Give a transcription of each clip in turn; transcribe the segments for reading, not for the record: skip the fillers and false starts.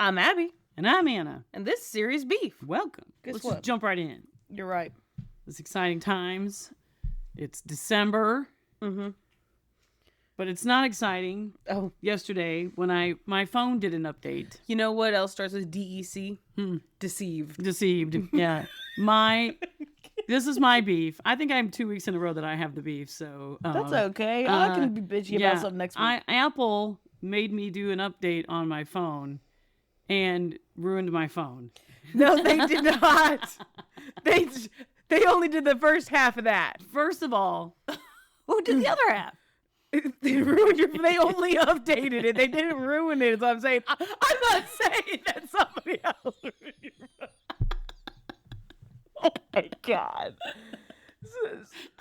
I'm Abby, And I'm Anna. and this is Serious Beef. Welcome. Guess Let's what? just jump right in. You're right. It's exciting times. It's December. Mm-hmm. But it's not exciting. Oh, Yesterday, when my phone did an update. you know what else starts with DEC? Deceived. Deceived. Yeah. This is my beef. I think I'm 2 weeks in a row that I have the beef. So That's okay. I can be bitchy about something next week. Apple made me do an update on my phone and ruined my phone. No, they did not. They only did the first half of that. First of all, who did the other half? They ruined your. They only updated it. They didn't ruin it. Is what I'm saying. I'm not saying that somebody else. Oh my god!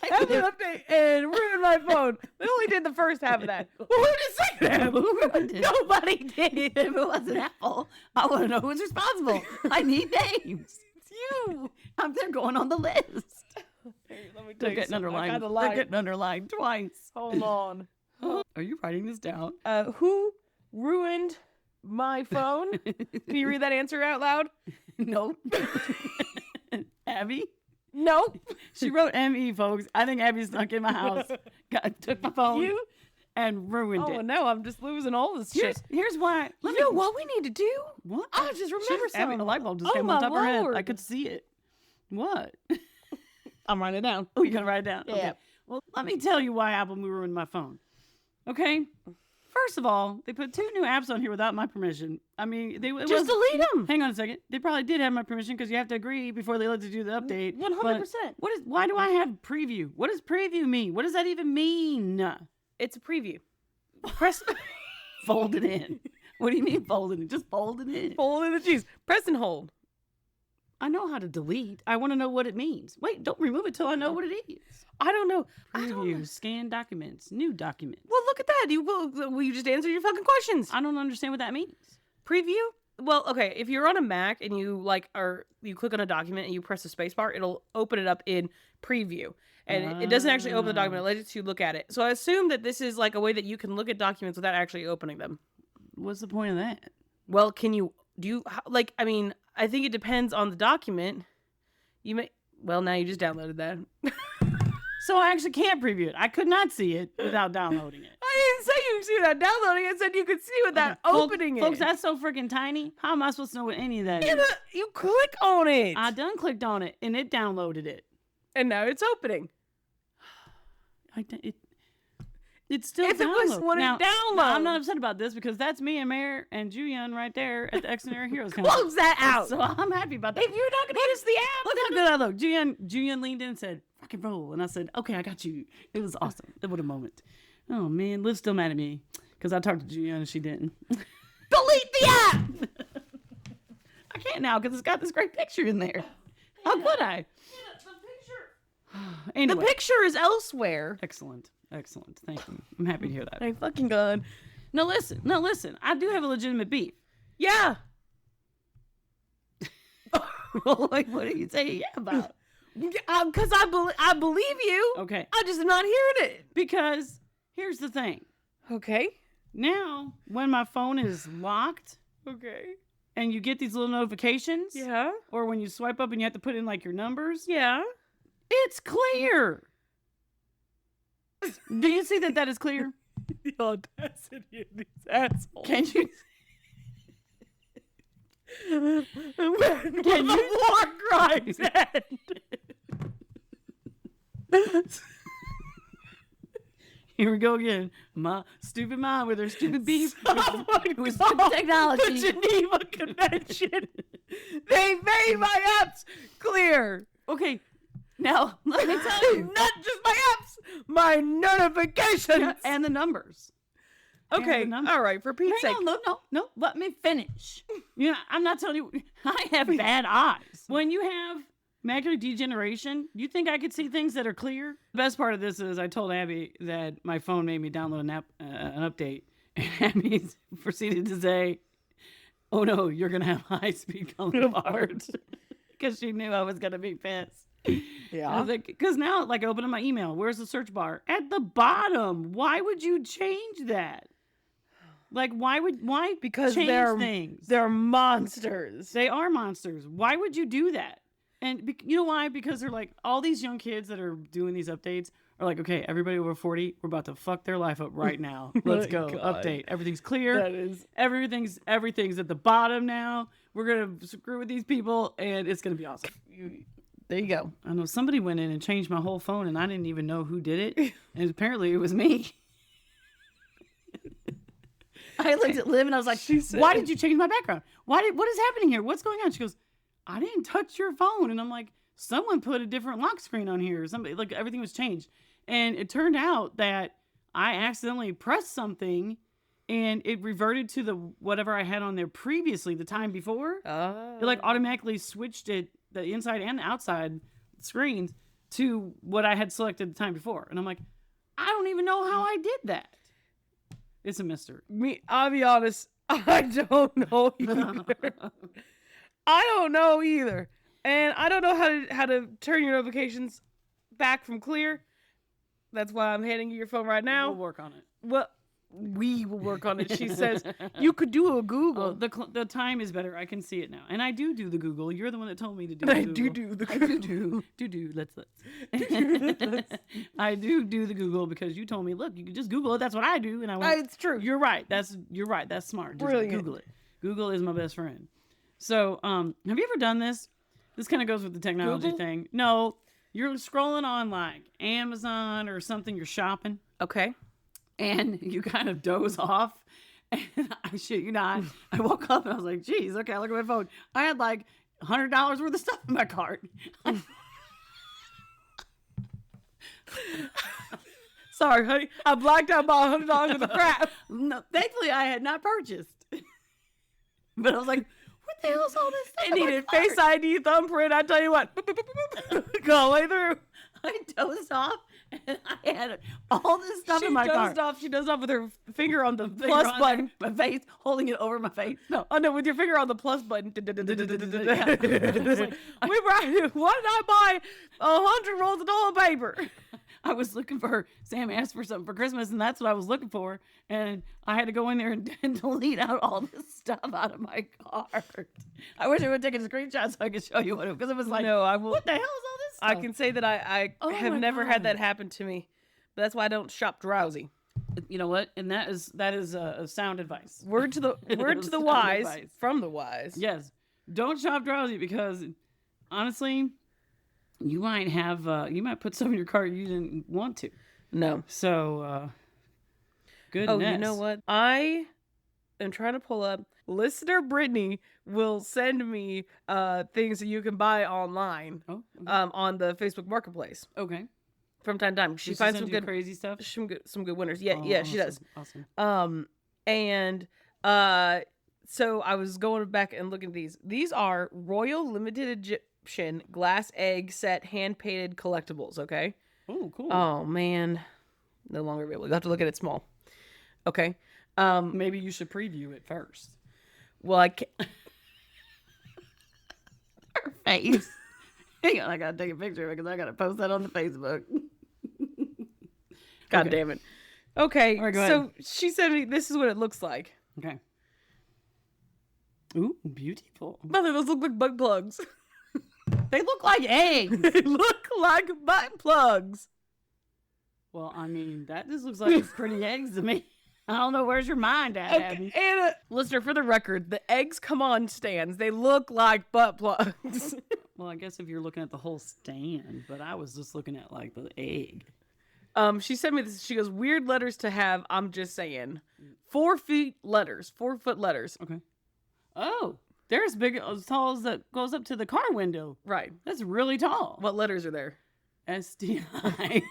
Have an update and ruin my phone. They only did the first half of that. Well, who did the second half? Who ruined it? Nobody did. If it wasn't Apple, I want to know who's responsible. I need names. It's you. They're going on the list. Here, let me tell They're you getting something. I underlined. kinda They're lied. getting underlined twice. Hold on. Are you writing this down? Who ruined my phone? Can you read that answer out loud? Nope. Abby? Nope. She wrote M-E, folks. I think Abby snuck in my house, took my phone, You? and ruined Oh it. no, I'm just losing all this shit. Here's why. You know what we need to do? What? I just remember Abby, something. the light bulb just Oh, came my on top of her head. Lord. I could see it. What? I'm writing it down. Oh, you gonna write it down? Yeah. Okay. Well, let me tell you why Apple ruined my phone. Okay. First of all, they put 2 new apps on here without my permission. I mean, Just delete them. Hang on a second. They probably did have my permission because you have to agree before they let you do the update. 100%. But why do I have preview? What does preview mean? What does that even mean? It's a preview. Press Fold it in. What do you mean fold it in? Just fold it in. fold in the cheese. Press and hold. I know how to delete. I want to know what it means. Wait, don't remove it till I know what it is. I don't know. I don't know. Preview, scan documents, new documents. Well, look at that. Will you just answer your fucking questions? I don't understand what that means. Preview? Well, okay, if you're on a Mac and you you click on a document and you press the space bar, it'll open it up in preview. And it doesn't actually open the document, it lets you look at it. So I assume that this is like a way that you can look at documents without actually opening them. What's the point of that? Well, I mean, I think it depends on the document. Now you just downloaded that. So I actually can't preview it. I could not see it without downloading it. I didn't say you could see without downloading it. I said you could see without opening it. Folks, that's so freaking tiny. How am I supposed to know what any of that is? You click on it. I done clicked on it and it downloaded it. And now it's opening. It's still If it downloaded. was when it Now, downloaded. I'm not upset about this because that's me and Mare and Julian right there at the Extraordinary Heroes. Close that out. So I'm happy about that. If you're not going to use the app. Look how good I look. Julian leaned in and said, rock and roll. And I said, okay, I got you. It was awesome. What a moment. Oh, man. Liv's still mad at me because I talked to Julian and she didn't. Delete the app. I can't now because it's got this great picture in there. How could I? Anyway. The picture is elsewhere. Excellent. Thank you. I'm happy to hear that. Thank fucking God. No, listen. I do have a legitimate beef. Yeah. Well, like, what are you saying yeah about? Because I believe you. Okay. I just am not hearing it. Because here's the thing. Okay. Now, when my phone is locked Okay. and you get these little notifications, Yeah. or when you swipe up and you have to put in like your numbers, Yeah. it's clear. Do you see that is clear? The audacity of these assholes. Can you? Can you war crimes end? Here we go again. My stupid mind with her stupid beef with God, stupid technology. The Geneva Convention. They made my apps clear. Okay, now let me tell you. Not just my apps, my notifications. And the numbers. Okay, And the numbers. all right, for Pete's sake. No, let me finish. I'm not telling you, I have bad eyes. When you have macular degeneration, you think I could see things that are clear? The best part of this is I told Abby that my phone made me download an update, and Abby proceeded to say, oh no, you're going to have high-speed coming apart. Because she knew I was going to be pissed. Yeah. I was like, because now, like, opening my email, where's the search bar? At the bottom. Why would you change that? Like, why Because change they're things? they're monsters. They are monsters. Why would you do that? And you know why? Because they're like, all these young kids that are doing these updates are like, okay, everybody over 40, we're about to fuck their life up right now. Let's go. God. Update. Everything's clear. That is. Everything's at the bottom now. We're going to screw with these people, and it's going to be awesome. There you go. I know somebody went in and changed my whole phone, and I didn't even know who did it. And apparently it was me. I looked at Liv, and I was like, why did you change my background? What is happening here? What's going on? She goes, I didn't touch your phone. And I'm like, someone put a different lock screen on here. Somebody, like, everything was changed. And it turned out that I accidentally pressed something and it reverted to the whatever I had on there previously the time before. It like automatically switched it, the inside and the outside screens, to what I had selected the time before. And I'm like, I don't even know how I did that. It's a mystery. I'll be honest, I don't know either. I don't know either. And I don't know how to turn your notifications back from clear. That's why I'm handing you your phone right now. We'll work on it. Well, we will work on it. She says you could do a Google. Oh, the time is better. I can see it now, and I do the Google. You're the one that told me to do. I the do Google. do the I do. Let's. I do the Google because you told me. Look, you can just Google it. That's what I do, and I went. It's true. You're right. That's smart. Just Brilliant. Google it. Google is my best friend. So, have you ever done this? This kind of goes with the technology Google? thing. No, you're scrolling on like Amazon or something. You're shopping. Okay. And you kind of doze off. And I shit you not. I woke up and I was like, geez, okay, I look at my phone. I had like $100 worth of stuff in my cart. Sorry, honey. I blacked out by $100 worth of crap. No, thankfully, I had not purchased. But I was like, what the hell is all this stuff? It needed Face ID, thumbprint. I tell you what. Go all the way through. I dozed off. And I had all this stuff in my car. She dozed off with her finger on the plus button. My face, holding it over my face. No, with your finger on the plus button. Yeah. Why did I buy 100 rolls of toilet paper? I was looking for, Sam asked for something for Christmas, and that's what I was looking for. And I had to go in there and delete out all this stuff out of my cart. I wish I would have taken a screenshot so I could show you what it was. Because it was like, no, I will. What the hell is all this stuff? I can say that I have never had that happen to me. But that's why I don't shop drowsy. You know what? And that is a sound advice. Word to the wise advice. From the wise. Yes. Don't shop drowsy because honestly, you might put some in your cart you didn't want to. No. So goodness. Oh, you know what? I am trying to pull up. Listener Brittany will send me things that you can buy online. Oh, okay. On the Facebook Marketplace. Okay. From time to time. She finds some good crazy stuff. Some good winners. Yeah, yeah, she does. Awesome. And so I was going back and looking at these. These are Royal Limited Egyptian glass egg set hand painted collectibles, okay? Oh, cool. Oh man. No longer available. You have to look at it small. Okay. Maybe you should preview it first. Well, I can't. Her face. Hang on, I gotta take a picture because I gotta post that on the Facebook. God damn it. Okay, all right, go so ahead. she said me this is what it looks like. Okay. Ooh, beautiful. Mother, those look like butt plugs. They look like eggs. They look like butt plugs. Well, I mean, that just looks like it's pretty eggs to me. I don't know, where's your mind at, Abby? And listener, for the record, the eggs come on stands. They look like butt plugs. Well, I guess if you're looking at the whole stand, but I was just looking at like the egg. She sent me this. She goes, weird letters to have. I'm just saying, 4 foot letters. Okay. Oh, they're as big, as tall as that goes up to the car window. Right. That's really tall. What letters are there? STI.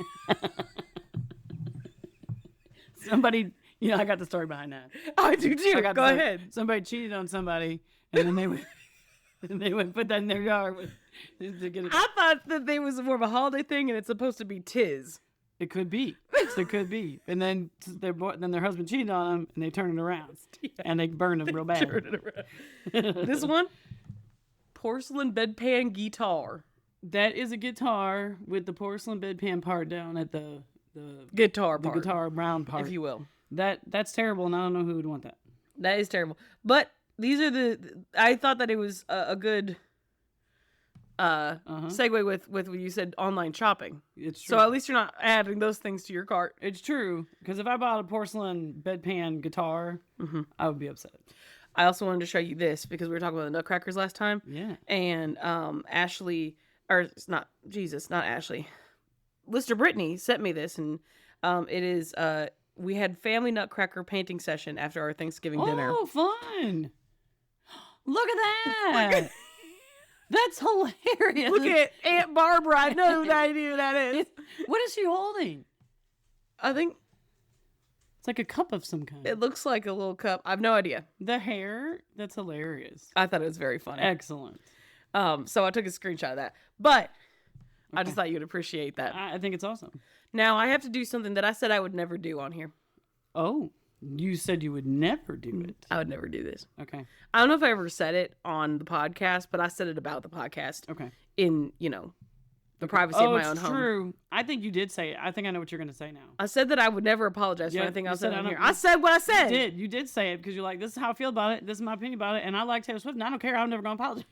Somebody, I got the story behind that. I do too. Go ahead. Somebody cheated on somebody, and then they went. And they went and put that in their yard to get it. I thought that they was more of a holiday thing, and it's supposed to be tis. It could be. It could be. And then their husband cheated on them, and they turned it around, and they burned them real bad. This one, porcelain bedpan guitar. That is a guitar with the porcelain bedpan part down at the guitar round part, if you will. That's terrible, and I don't know who would want that. That is terrible. But these are I thought that it was a good segue with what you said, online shopping. It's true. So at least you're not adding those things to your cart. It's true, because if I bought a porcelain bedpan guitar, I would be upset. I also wanted to show you this because we were talking about the Nutcrackers last time. Yeah. And Ashley, or it's not Ashley, Lister Brittany sent me this, and it is we had family Nutcracker painting session after our Thanksgiving dinner. Oh, fun! Look at that. That's hilarious. Look at Aunt Barbara. I know who idea that is. What is she holding? I think It's like a cup of some kind. it looks like a little cup. I have no idea. The hair, that's hilarious. I thought it was very funny. Excellent. So I took a screenshot of that. But I just thought you'd appreciate that. I think it's awesome. Now I have to do something that I said I would never do on here. Oh, you said you would never do it. I would never do this. Okay. I don't know if I ever said it on the podcast, but I said it about the podcast. Okay. In, the privacy of my own home. True. I think you did say it. I think I know what you're going to say now. I said that I would never apologize for anything I said on here. I said what I said. You did say it because you're like, this is how I feel about it. This is my opinion about it. And I like Taylor Swift and I don't care. I'm never going to apologize.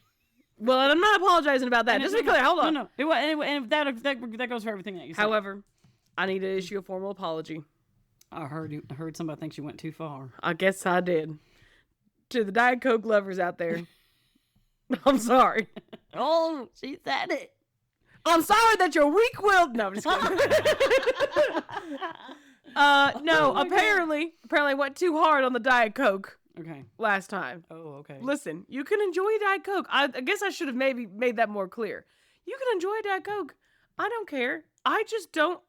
Well, I'm not apologizing about that. Just to be clear, hold on. No. And that goes for everything that you said. However, I need to issue a formal apology. I heard somebody thinks you went too far. I guess I did. To the Diet Coke lovers out there, I'm sorry. Oh, she said it. I'm sorry that you're weak-willed. No, I'm just kidding. No, apparently I went too hard on the Diet Coke. Okay. Last time. Oh, okay. Listen, you can enjoy Diet Coke. I guess I should have maybe made that more clear. You can enjoy Diet Coke. I don't care. I just don't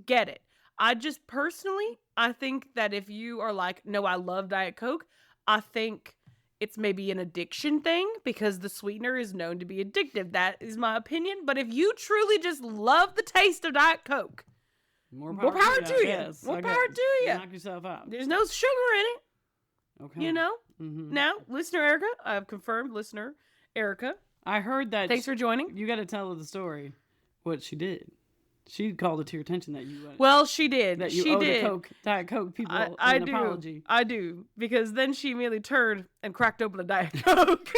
get it. I just personally, I think that if you are like, no, I love Diet Coke, I think it's maybe an addiction thing because the sweetener is known to be addictive. That is my opinion. But if you truly just love the taste of Diet Coke, more power to you. Yes, more power to you. Knock yourself out. There's no sugar in it. Okay. Now, listener Erica, I've confirmed listener Erica. I heard that. Thanks for joining. You got to tell her the story, what she did. She called it to your attention that you. Well, she did. That you she owed did. Diet Coke people an apology. I do, because then she immediately turned and cracked open a Diet Coke.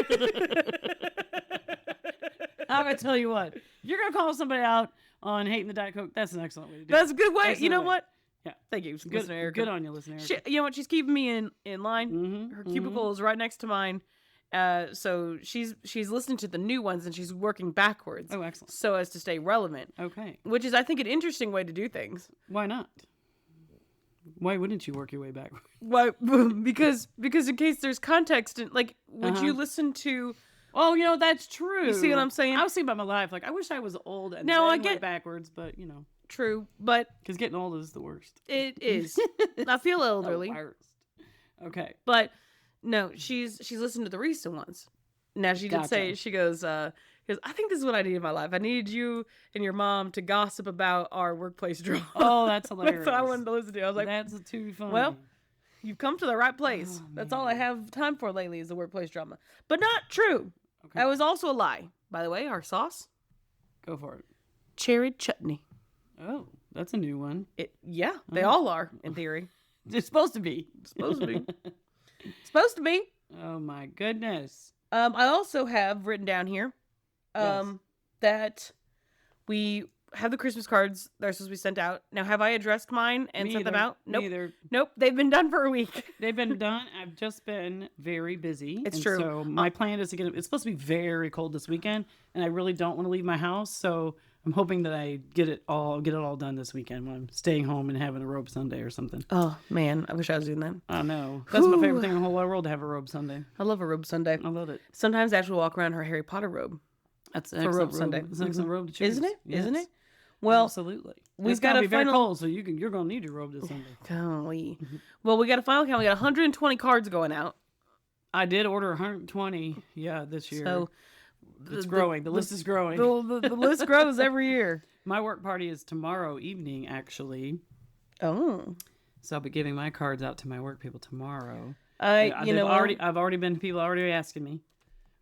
I'm gonna tell you what. You're gonna call somebody out on hating the Diet Coke. That's an excellent way to do it. That's a good way. Excellent you know way. what? Yeah. Thank you, Good, listener Erica. good on you, listener Erica. You know what? She's keeping me in line. Her cubicle is right next to mine. So she's listening to the new ones and she's working backwards. Oh, excellent. So as to stay relevant. Okay. Which is, I think, an interesting way to do things. Why not? Why wouldn't you work your way backwards? Why? Because in case there's context, and like, would you listen to? Oh, that's true. You see what I'm saying? I was thinking about my life. Like, I wish I was old and now then I get went backwards, but True, but because getting old is the worst. It is. I feel elderly. The worst. Okay. But no, she's listened to the recent ones. Now she did say, she goes, I think this is what I need in my life. I need you and your mom to gossip about our workplace drama. Oh, that's hilarious. That's what I wanted to listen to. I was like, that's too funny. Well, you've come to the right place. That's all I have time for lately is the workplace drama. But not true. Okay. That was also a lie. By the way, our sauce. Go for it. Cherry chutney. Oh, that's a new one. They all are, in theory. It's supposed to be. Supposed to be. Supposed to be. Oh my goodness. I also have written down here that we have the Christmas cards that are supposed to be sent out. Now, have I addressed mine and sent them out? Nope. Neither. Nope. They've been done for a week. They've been done. I've just been very busy. It's true. So my plan is to get it's supposed to be very cold this weekend, and I really don't want to leave my house. So I'm hoping that I get it all done this weekend when I'm staying home and having a robe Sunday or something. Oh man, I wish I was doing that. I know. That's my favorite thing in the whole wide world, to have a robe Sunday. I love a robe Sunday. I love it. Sometimes I actually walk around her Harry Potter robe. That's an excellent robe robe. Sunday. It's an excellent robe to choose. Isn't it? Yes. Isn't it? Well, absolutely. We've got to be very cold, so you're gonna need your robe this Sunday. Golly. Well, we got a final count. We got 120 cards going out. I did order 120. This year. So it's growing. The list is growing. The list grows every year. My work party is tomorrow evening, actually. Oh. So I'll be giving my cards out to my work people tomorrow. I've already been people already asking me,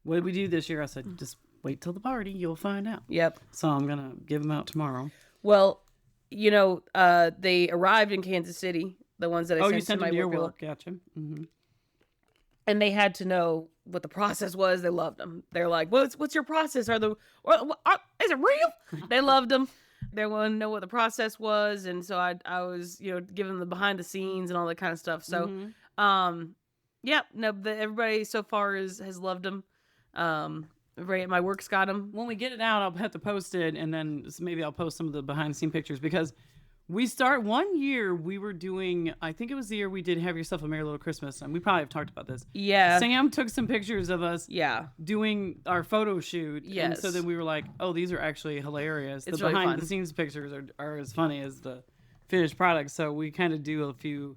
what did we do this year? I said, just wait till the party, you'll find out. Yep. So I'm gonna give them out tomorrow. Well, they arrived in Kansas City. the ones that I Oh, sent you to sent my them to your people. work. Gotcha. Mm-hmm. And they had to know what the process was. They loved them. They're like, what's your process? Is it real? They loved them. They wanted to know what the process was, and so I was giving them the behind the scenes and all that kind of stuff. So, yeah, no, everybody so far has loved them. Everybody at my work's got them. When we get it out, I'll have to post it, and then maybe I'll post some of the behind the scene pictures because. One year we were doing, I think it was the year we did Have Yourself a Merry Little Christmas, and we probably have talked about this. Yeah. Sam took some pictures of us doing our photo shoot. Yes. And so then we were like, oh, these are actually hilarious. It's the really behind fun. the scenes pictures are as funny as the finished product. So we kind of do a few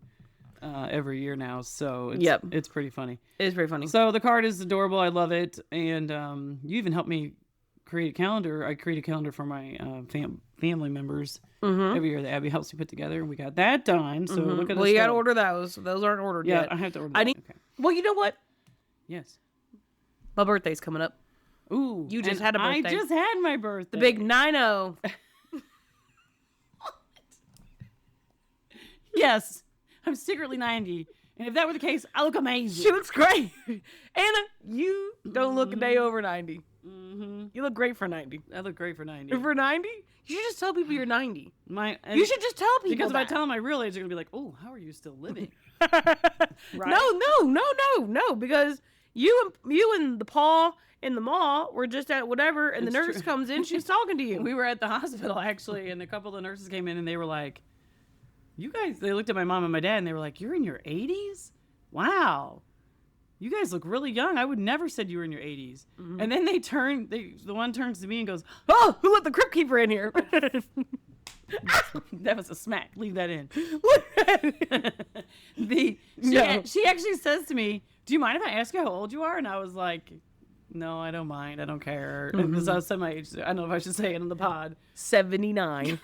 every year now. So it's pretty funny. It is very funny. So the card is adorable. I love it. And you even helped me create a calendar. I create a calendar for my family members every year that Abby helps me put together, and we got that done. So look at you got to order those. Those aren't ordered yet. Yeah, I have to order. Okay. Well, you know what? Yes. My birthday's coming up. Ooh, You just had a birthday. I just had my birthday. The big 90. Yes, I'm secretly 90, and if that were the case, I look amazing. She looks great. Anna, you don't look a day over 90. You look great for 90. I look great for 90. For 90? You should just tell people you're 90. You should just tell people because if I that. tell them my real age, they're gonna be like, "Oh, how are you still living?" Right? No, because you and the paw and the ma were just at whatever, and the nurse comes in, she's talking to you. We were at the hospital actually, and a couple of the nurses came in, and they were like, "You guys," they looked at my mom and my dad, and they were like, "You're in your 80s? Wow. You guys look really young. I would never said you were in your 80s." And then the one turns to me and goes, "Oh, who let the crypt keeper in here?" That was a smack. Leave that in. No. She actually says to me, "Do you mind if I ask you how old you are?" And I was like, "No, I don't mind. I don't care." Because I said my age. I don't know if I should say it on the pod. 79.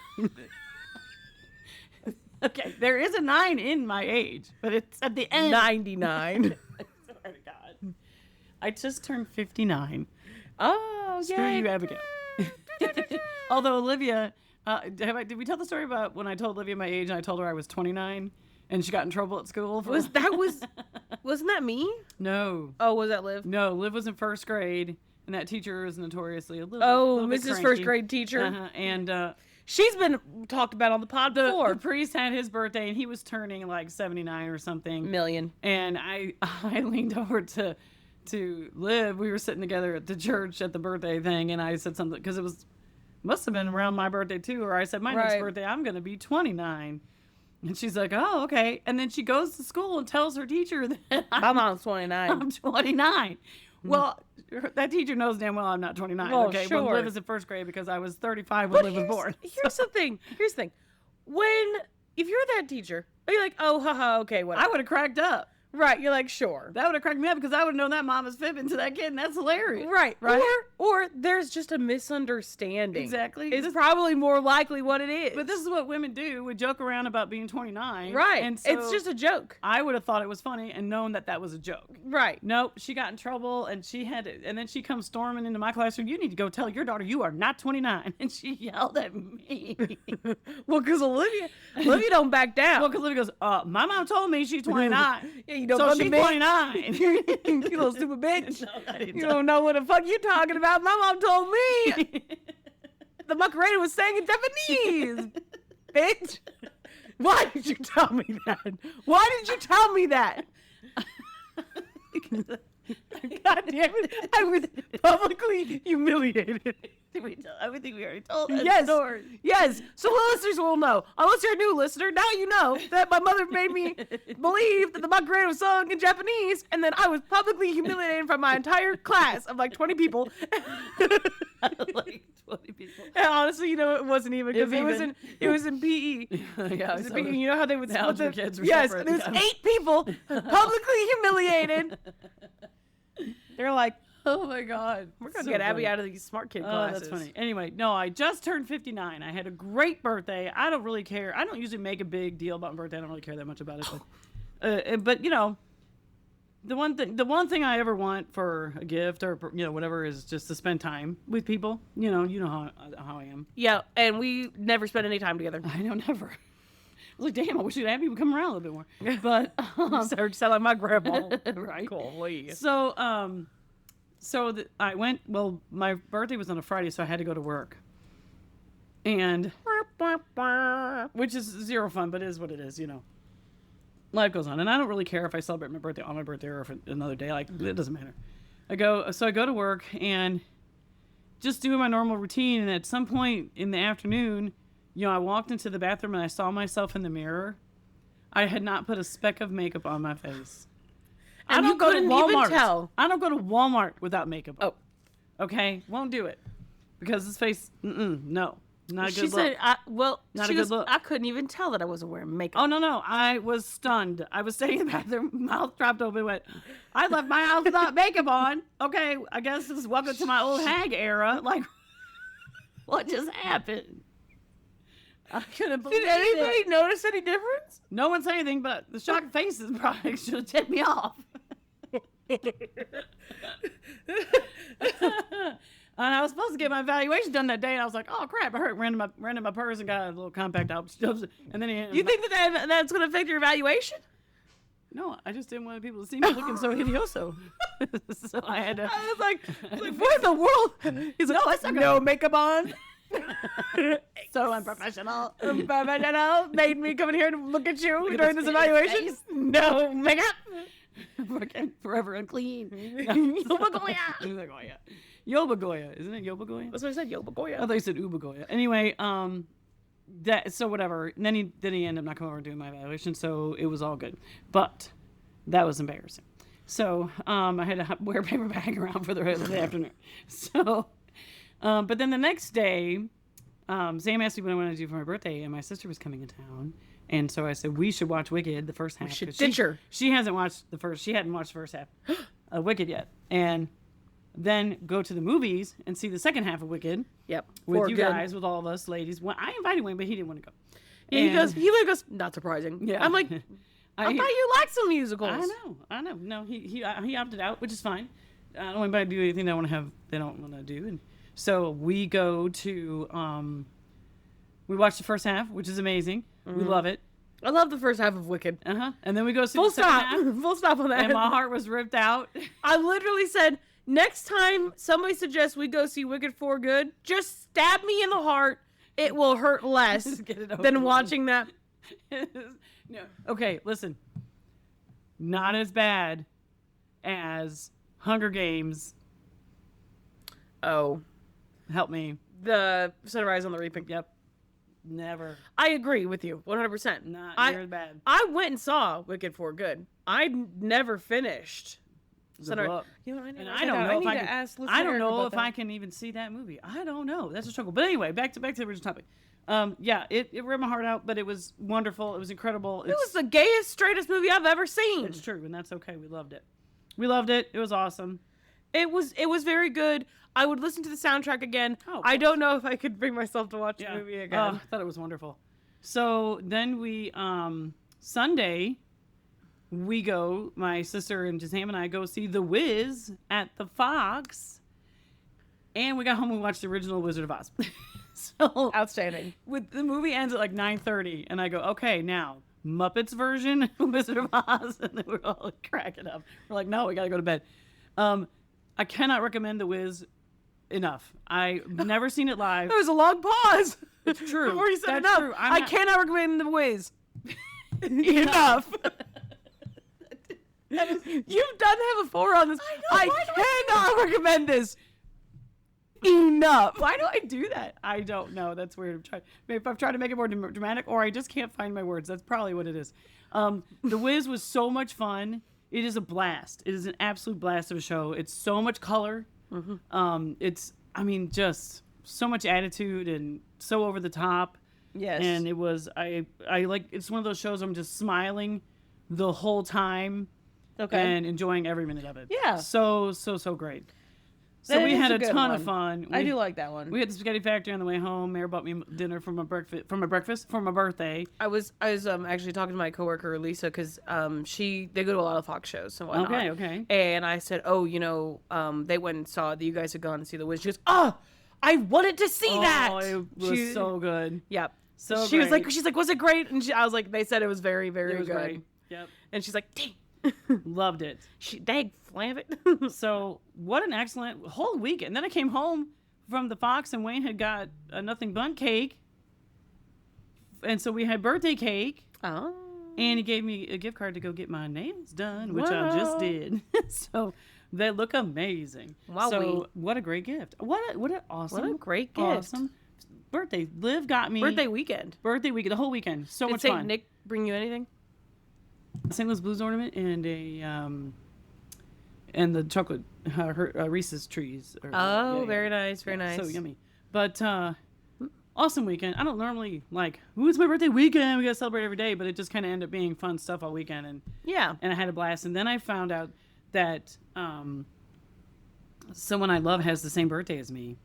Okay, there is a 9 in my age, but it's at the end. 99. Swear to God. I just turned 59. Oh, Screw you, Abigail. Although Olivia, did we tell the story about when I told Olivia my age and I told her I was 29 and she got in trouble at school? Wasn't that me? No. Oh, was that Liv? No, Liv was in first grade, and that teacher is notoriously a little Oh, bit Mrs. cranky. First grade teacher. And She's been talked about on the pod before. the priest had his birthday, and he was turning like 79 or something. Million. And I leaned over to Liv. We were sitting together at the church at the birthday thing, and I said something because must have been around my birthday too, or I said my next birthday I'm going to be 29. And she's like, "Oh, okay." And then she goes to school and tells her teacher that My mom's 29. I'm 29. Well, that teacher knows damn well I'm not 29. Oh, okay, sure. when Liv was in first grade because I was 35 when Liv was born. Here's the thing. If you're that teacher, you're like, "Oh, haha, okay, whatever." I would have cracked up. Right, you're like, "Sure." That would have cracked me up because I would have known that mom was fibbing to that kid, and that's hilarious. Right. Right? Or there's just a misunderstanding. Exactly. It's probably more likely what it is. But this is what women do. We joke around about being 29. right. And so it's just a joke. I would have thought it was funny and known that was a joke. Right. Nope. She got in trouble, and and then she comes storming into my classroom. "You need to go tell your daughter you are not 29." And she yelled at me. Well, because Olivia don't back down. Well, because Olivia goes, "My mom told me she's 29. Yeah, you don't so come to she's me. 29. You little stupid bitch. No, I didn't You don't know what the fuck you talking about. My mom told me the Macarena was sang in Japanese. Bitch. Why did you tell me that? Why did you tell me that? God damn it. I was publicly humiliated. I would think we already told that Yes. story. Yes. So the listeners will know. Unless you're a new listener, now you know that my mother made me believe that the Macarena was sung in Japanese, and then I was publicly humiliated in front of my entire class of like 20 people. Like 20 people. And honestly, it wasn't even because it was in PE. Yeah, It was in PE. You know how they would the split algebra kids were yes, separate. there was 8 people publicly humiliated. They're like, Oh my God. we're gonna get Abby out of these smart kid Oh, classes. that's funny. Anyway, no, I just turned 59. I had a great birthday. I don't really care. I don't usually make a big deal about my birthday. I don't really care that much about it. But the one thing I ever want for a gift or whatever is just to spend time with people. You know how I am. Yeah, and we never spent any time together. I don't never. was like, damn, I wish you'd have people come around a little bit more. But Started sound like my grandma. right. Golly. So I went. Well, my birthday was on a Friday, so I had to go to work. And which is zero fun, but it is what it is, Life goes on, and I don't really care if I celebrate my birthday on my birthday or if another day. Like, it doesn't matter. I go to work and just doing my normal routine. And at some point in the afternoon, I walked into the bathroom and I saw myself in the mirror. I had not put a speck of makeup on my face. And you couldn't even tell. I don't go to Walmart without makeup on. Oh. Okay? Won't do it. Because this face, no. Not a good look. She said, not a good look. I couldn't even tell that I wasn't wearing makeup. Oh, no. I was stunned. I was sitting in the bathroom, mouth dropped open, went, I left my house without makeup on. Okay, I guess this is welcome to my Old Hag Era. Like, what just happened? I couldn't believe it. Did anybody notice any difference? No one said anything, but the shocked faces probably should have tipped me off. And I was supposed to get my evaluation done that day, and I was like, "Oh crap!" I ran to my purse and got a little compact out. And then you think that's going to affect your evaluation? No, I just didn't want people to see me looking so hideoso. So I had to. I was like, what in the world? He's like, no, it's not no makeup on. So unprofessional. Unprofessional. Made me come in here to look at you during this evaluation. No makeup. Forever unclean. Yobagoya. Yobagoya. Isn't it Yobagoya? That's what I said, Yobagoya. I thought you said Ubagoya. Anyway, so whatever. And then he ended up not coming over and doing my evaluation, so it was all good. But that was embarrassing. So I had to wear a paper bag around for the rest of the afternoon. So, but then the next day, Sam asked me what I wanted to do for my birthday, and my sister was coming in town. And so I said, we should watch Wicked, the first half. We should ditch her. She hadn't watched the first half of Wicked yet. And then go to the movies and see the second half of Wicked. Yep. With you guys, with all of us ladies. Well, I invited Wayne, but he didn't want to go. Yeah, he goes, not surprising. Yeah. I'm like, I thought you liked some musicals. I know. No, he opted out, which is fine. I don't want anybody to do anything they don't want to do. And so we go to, we watch the first half, which is amazing. Mm-hmm. We love it. I love the first half of Wicked. And then we go see the second half. Full stop on that. And my heart was ripped out. I literally said, next time somebody suggests we go see Wicked for good, just stab me in the heart. It will hurt less than watching that. No. Okay, listen. Not as bad as Hunger Games. Oh. Help me. The Sunrise on the Reaping. Yep. Never. I agree with you 100%. Not near bad. I went and saw Wicked for good. I never finished. The book. You know, I don't know if I can even see that movie. I don't know. That's a struggle. But anyway, back to the original topic. Yeah, it ripped my heart out, but it was wonderful. It was incredible. It was the gayest, straightest movie I've ever seen. It's true, and that's okay. We loved it. It was awesome. It was very good. I would listen to the soundtrack again. I don't know if I could bring myself to watch the movie again. I thought it was wonderful. So then we, Sunday, we go, my sister and Sam and I go see The Wiz at the Fox. And we got home and we watched the original Wizard of Oz. So outstanding. The movie ends at like 9:30, and I go, okay, now Muppets version Wizard of Oz, and then we're all cracking up. We're like, no, we gotta go to bed. I cannot recommend The Wiz enough. I've never seen it live. There was a long pause. It's true. Before you said That's enough. true. I cannot recommend The Wiz enough. You've done have a 4 on this. I cannot recommend this enough. Why do I do that? I don't know. That's weird. Maybe I've tried to make it more dramatic, or I just can't find my words. That's probably what it is. The Wiz was so much fun. It is a blast. It is an absolute blast of a show. It's so much color. Mm-hmm. Just so much attitude and so over the top. Yes. And it was, I like, it's one of those shows I'm just smiling the whole time. Okay. And enjoying every minute of it. Yeah. So great. So we had a ton of fun. I do like that one. We had the Spaghetti Factory on the way home. Mary bought me dinner for my birthday. I was actually talking to my coworker Lisa because they go to a lot of Fox shows and whatnot. Okay. And I said, they went and saw that you guys had gone to see The Wiz. She goes, I wanted to see that. Oh, it was so good. Yep. So she's great. like, was it great? And I was like, they said it was very, very It was good. great. Yep. And she's like, dang. Loved it. Dang, flam it. So what an excellent whole weekend. Then I came home from the Fox and Wayne had got a nothing bundt cake. And so we had birthday cake. Oh. And he gave me a gift card to go get my nails done, which I just did. So they look amazing. Wow. So what a great gift. What an awesome. What a great gift. Awesome birthday. Liv got me. Birthday weekend. Birthday weekend. The whole weekend. So Did much Saint fun. Nick bring you anything? St. Louis Blues ornament and and the chocolate Reese's trees. Oh, very nice. Very nice. So yummy. But awesome weekend. I don't normally it's my birthday weekend. We gotta celebrate every day, but it just kind of ended up being fun stuff all weekend, and Yeah. I had a blast. And then I found out that someone I love has the same birthday as me,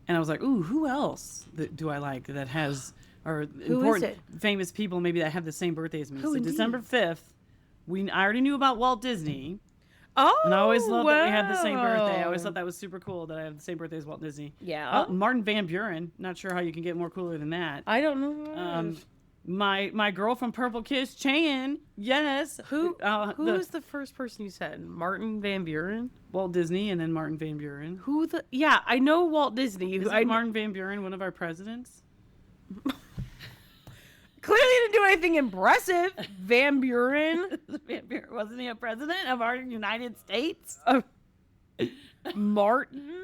and I was like, ooh, who else do I like that has or important famous people maybe that have the same birthday as me? So indeed? December 5th, I already knew about Walt Disney. Oh, And I always loved that we had the same birthday. I always wow. thought that was super cool that I have the same birthday as Walt Disney. Yeah. Martin Van Buren. Not sure how you can get more cooler than that. I don't know. My girl from Purple Kiss, Chan. Yes. Who was the first person you said? Martin Van Buren? Walt Disney and then Martin Van Buren. Yeah, I know Walt Disney. Isn't Martin Van Buren one of our presidents? Clearly didn't do anything impressive. Van Buren. Van Buren, wasn't he a president of our United States? Martin.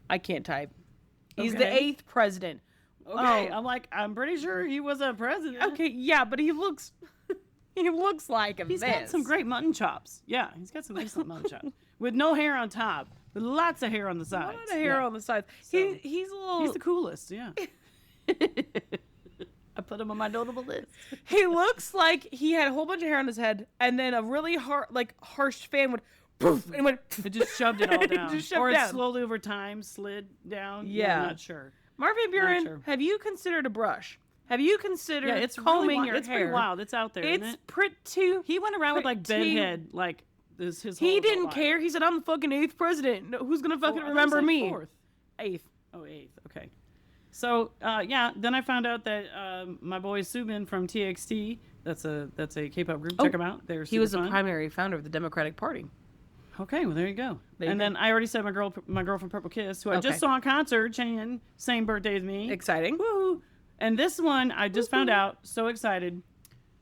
I can't type. He's the Okay. 8th president. Okay, Oh. I'm pretty sure he was a president. Okay, yeah, but he looks like a He's mess. got some great mutton chops. Yeah, he's got some excellent mutton chops. With no hair on top. With lots of hair on the A sides. lot of hair on the sides. So, He's a little. He's the coolest, yeah. I put him on my notable list. He looks like he had a whole bunch of hair on his head, and then a really harsh fan would poof and went. It just shoved it all It down. just shoved Or it down. slowly over time slid down. Yeah. I'm not sure. Marvin Buren, sure. have you considered a brush? Have you considered Yeah, it's combing really your it's hair? pretty wild. It's out there, isn't It's it? pretty. He went around with pretty- bedhead his He whole didn't life. care. He said, "I'm the fucking 8th president. No, who's gonna fucking Oh, I thought remember he said me?" Fourth. 8th. Oh, 8th. Okay. So then I found out that my boy Subin from TXT, that's a K-pop group. Check him out. They're He was super the fun. primary founder of the Democratic Party. Okay, well there you go. There you And go. then I already said my girl from Purple Kiss, who I Okay. just saw in concert, Chan, same birthday as me. Exciting. Woo! And this one I just found out, so excited,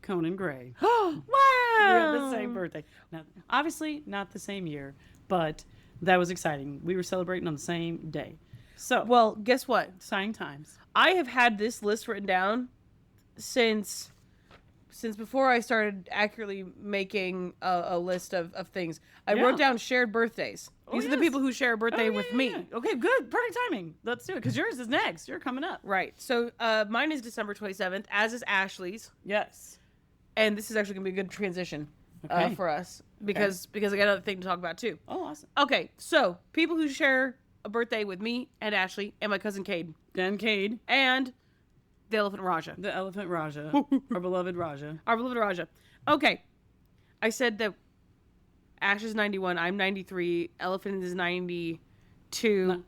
Conan Gray. Wow. We have the same birthday. Now, obviously not the same year, but that was exciting. We were celebrating on the same day. So, Well, guess what? exciting times. I have had this list written down since before I started accurately making a list of things. I Yeah. wrote down shared birthdays. Oh, These are the yes. people who share a birthday Oh, with yeah, me. yeah. Okay, good. Perfect timing. Let's do it, because yours is next. You're coming up. Right. So mine is December 27th, as is Ashley's. Yes. And this is actually going to be a good transition Okay. for us because I got another thing to talk about too. Oh, awesome. Okay, so people who share a birthday with me and Ashley and my cousin Cade Dan Cade, and the Elephant Raja. the Elephant Raja, our beloved Raja. Our beloved Raja. Okay. I said that Ash is 91, I'm 93, Elephant is 92,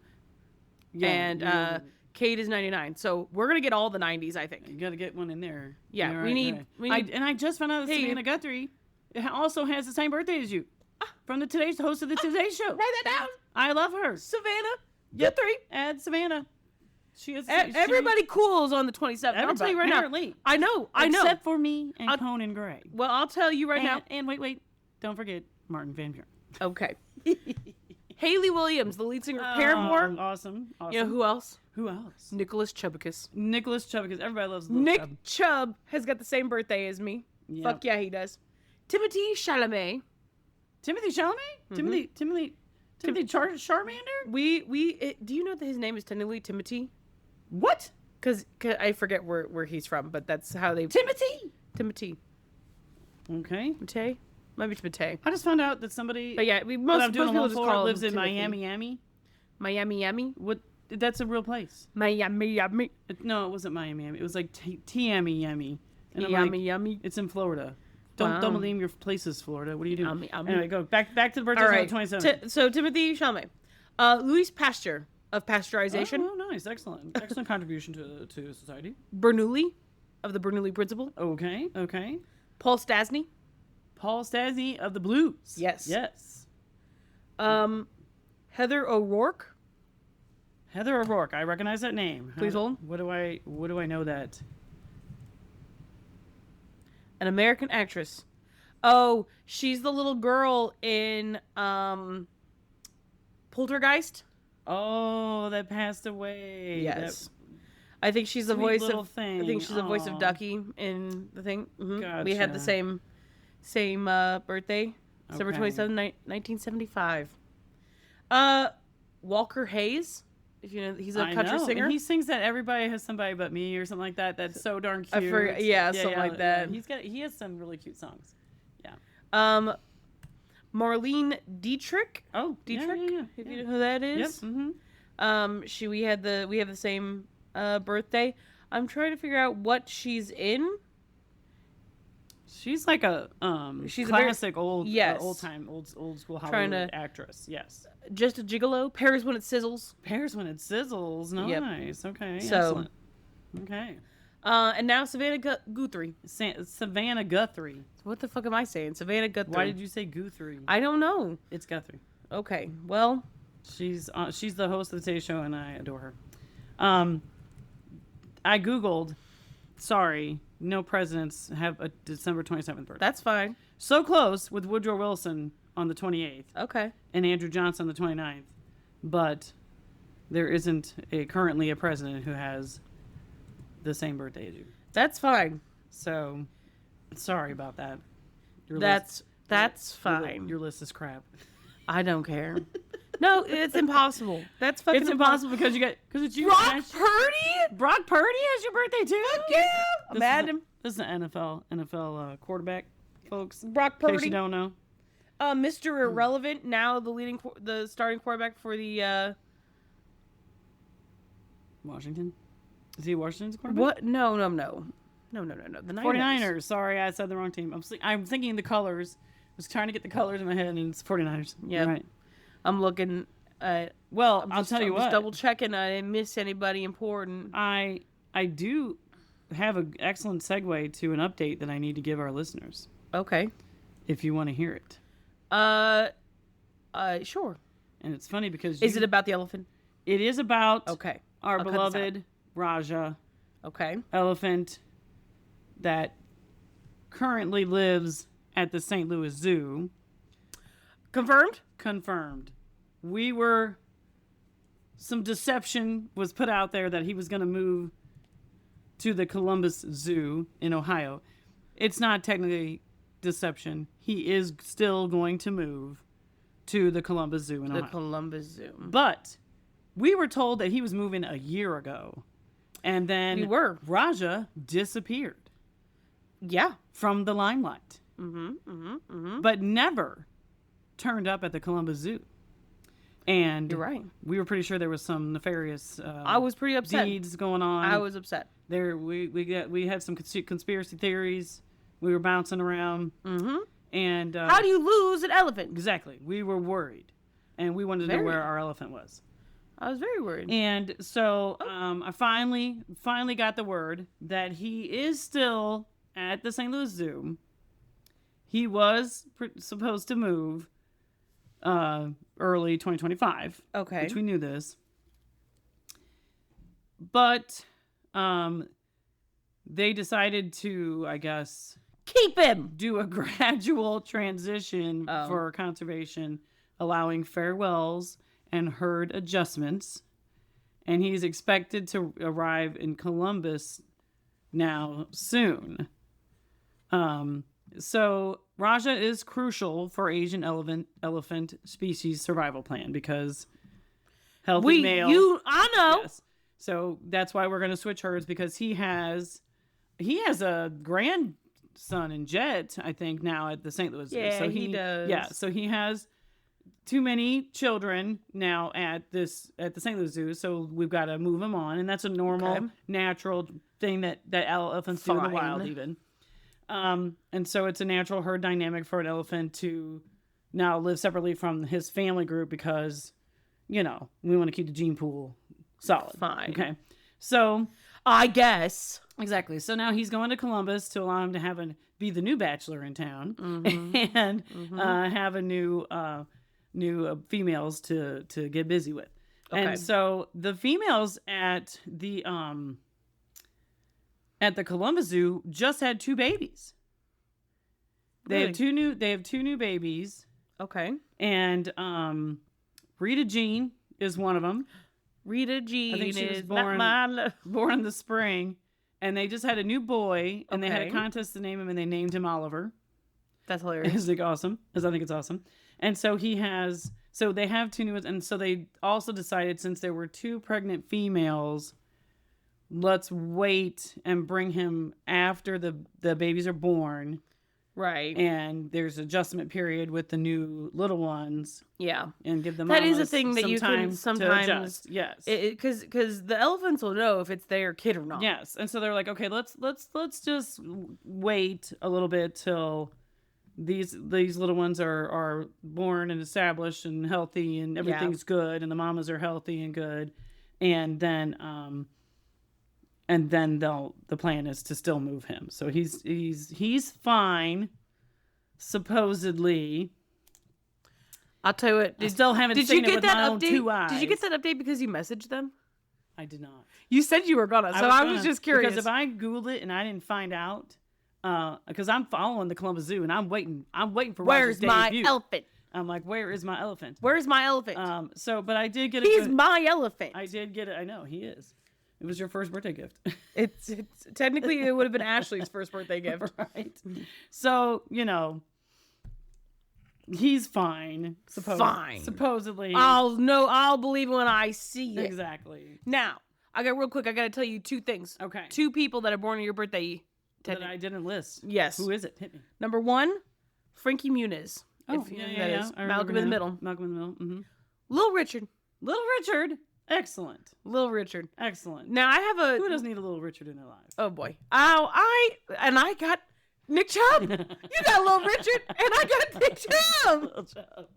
Yeah, and Cade is 99. So we're going to get all the 90s, I think. you got to get one in there. Yeah, You're we right, need- you're right. we need- And I just found out that Hey. Savannah Guthrie also has the same birthday as you. From the host of the Today Show. Write that down. I love her. Savannah. Yep. Guthrie. Add Savannah. She is. Everybody cools on the 27th. I'll tell you right now. apparently. I know. Except for me and I'll- Conan Gray. Well, I'll tell you right now. And wait. Don't forget Martin Van Buren. Okay. Haley Williams, the lead singer of Paramore. Awesome. You know who else? Who else? Nicholas Chubbucus. Nicholas Chubb, because everybody loves Little Nick Chubb. Chubb has got the same birthday as me. Yep. Fuck yeah, he does. Timothy Chalamet. Timothy Chalamet? Timothy Charmander? Do you know that his name is technically Timothy? What? Because I forget where he's from, but that's how they. Timothy? Timothy. Okay. Matei? Maybe it's Matei. I just found out that somebody But yeah, most I'm doing people alone just for call lives him in Timothy. Miami. Miami. What? That's a real place. Miami. No, it wasn't Miami. It was like Tiami. And I'm like, Yummy. it's in Florida. Don't Wow. believe your place is Florida. What are you doing? Yummy. Anyway, go back to the birthday All on right. the 27th. So Timothy Chalamet. Louis Pasteur. of pasteurization. Oh, nice. Excellent. Excellent contribution to society. Bernoulli of the Bernoulli Principle. Okay. Paul Stasny. Paul Stasny of the Blues. Yes. Yes. Heather O'Rourke. Heather O'Rourke. I recognize that name. Please hold. What do I know that? An American actress. Oh, she's the little girl in Poltergeist. Oh, that passed away. Yes. I think she's the Sweet voice little of thing. I think she's the voice of Aw. Ducky in the thing. Gotcha. We had the same birthday. December Okay. 27th, 1975. Walker Hayes, if you know, he's a country know. singer. And he sings that "Everybody Has Somebody But Me" or something like that. That's so darn cute. I forget, something like that. He has some really cute songs. Yeah. Marlene Dietrich. Oh, Dietrich, Yeah. if you know who that Yep. is. Mm-hmm. We have the same birthday. I'm trying to figure out what she's in. She's like a She's a classic old school Trying Hollywood to- actress. Yes. Just a Gigolo. Paris When It Sizzles. Paris When It Sizzles. Nice. Okay. So- Excellent. Okay. And now Savannah Guthrie. Savannah Guthrie. What the fuck am I saying? Savannah Guthrie. Why did you say Guthrie? I don't know. It's Guthrie. Okay. Well, She's the host of the Today Show, and I adore her. I googled. Sorry, no presidents have a December 27th birthday. that's fine. So close with Woodrow Wilson on the 28th Okay. and Andrew Johnson on the 29th, but there isn't currently a president who has the same birthday as you. That's fine. So, sorry about that. Your That's list, fine. Your list is crap. I don't care. No, it's impossible. That's fucking It's impossible because it's you. Brock Ash. Purdy? Brock Purdy has your birthday too. Yeah. This Mad is, him. this is an NFL quarterback, folks. Brock In case Purdy. you don't know. Mr. Irrelevant, now the starting quarterback for the Washington. Is he Washington's quarterback? what? No. The Niners. 49ers. Sorry, I said the wrong team. I'm thinking the colors. I was trying to get the colors in my head, and it's 49ers. Yeah. Right. I'm looking at. Well, I'm I'll just, tell you I'm what. just double checking. I didn't miss anybody important. I do have an excellent segue to an update that I need to give our listeners, Okay. if you want to hear it. Sure. And it's funny because Is it about the elephant? it is about Okay. our I'll cut this beloved Raja Okay. elephant that currently lives at the St. Louis Zoo. Confirmed? Confirmed. Some deception was put out there that he was going to move to the Columbus Zoo in Ohio. It's not technically deception. He is still going to move to the Columbus Zoo in The Ohio. Columbus Zoo. But we were told that he was moving a year ago. And then We were. Raja disappeared Yeah. from the limelight. Mm-hmm. But never turned up at the Columbus Zoo. And You're right. we were pretty sure there was some nefarious I was pretty upset. deeds going on. I was upset. There. We had some conspiracy theories. We were bouncing around. Mm-hmm. And How do you lose an elephant? exactly? We were worried, and we wanted to know Very. where our elephant was. I was very worried. And so I finally got the word that he is still at the St. Louis Zoo. He was supposed to move early 2025. Okay. Which we knew this. But they decided to, I guess, Keep him. do a gradual transition Oh. for conservation, allowing farewells and herd adjustments. And he's expected to arrive in Columbus now soon. So Raja is crucial for Asian elephant species survival plan because healthy male. I know. Yes. So that's why we're going to switch herds because he has a grandson in Jet, I think, now at the St. Louis Zoo. Yeah, So he does. Yeah, so he has too many children now at the St. Louis Zoo, so we've got to move him on, and that's a normal, Okay. natural thing that elephants do in the Fine. wild, even. And so it's a natural herd dynamic for an elephant to now live separately from his family group because we want to keep the gene pool solid. Fine. Okay. So I guess. exactly. So now he's going to Columbus to allow him to be the new bachelor in town and have a new females to get busy with. Okay. And so the females at the Columbus Zoo just had 2 babies. They have two new babies. Okay. And Rita Jean is one of them. Rita Jean I think she was is not my love. born in the spring. And they just had a new boy, and they had a Okay. contest to name him, and they named him Oliver. That's hilarious. Is like awesome? Because I think it's awesome. And so they have 2 new ones, and so they also decided, since there were 2 pregnant females, let's wait and bring him after the babies are born. Right. And there's adjustment period with the new little ones. Yeah. And give them That is a mamas thing that some you time can to sometimes. adjust. Yes. Because the elephants will know if it's their kid or not. Yes. And so they're like, okay, let's just wait a little bit till these little ones are born and established and healthy and everything's good and the mamas are healthy and good. And then the plan is to still move him. So he's fine, supposedly. I'll tell you what. I still haven't seen it with my own 2 eyes. Did you get that update because you messaged them? I did not. You said you were gonna, so I was just curious. Because if I Googled it and I didn't find out, because I'm following the Columbus Zoo and I'm waiting for Where's Roger's my debut. elephant? I'm like, where is my elephant? Where's my elephant? But I did get He's my elephant. I did get it. I know he is. It was your first birthday gift. It's technically it would have been Ashley's first birthday gift. Right. So, he's fine. Fine. Supposedly. I'll believe when I see it. Exactly. Now, I got to tell you 2 things. Okay. 2 people that are born on your birthday. That I didn't list. Yes. Who is it? Hit me. Number 1, Frankie Muniz. Oh, if you know who that is. Malcolm in the Middle. Malcolm in the Middle. Mm-hmm. Little Richard. Little Richard. Excellent. Little Richard. Excellent. Now I have a. Who doesn't need a little Richard in their lives? Oh boy. I got Nick Chubb. You got Little Richard, and I got Nick Chubb. Little Chubb.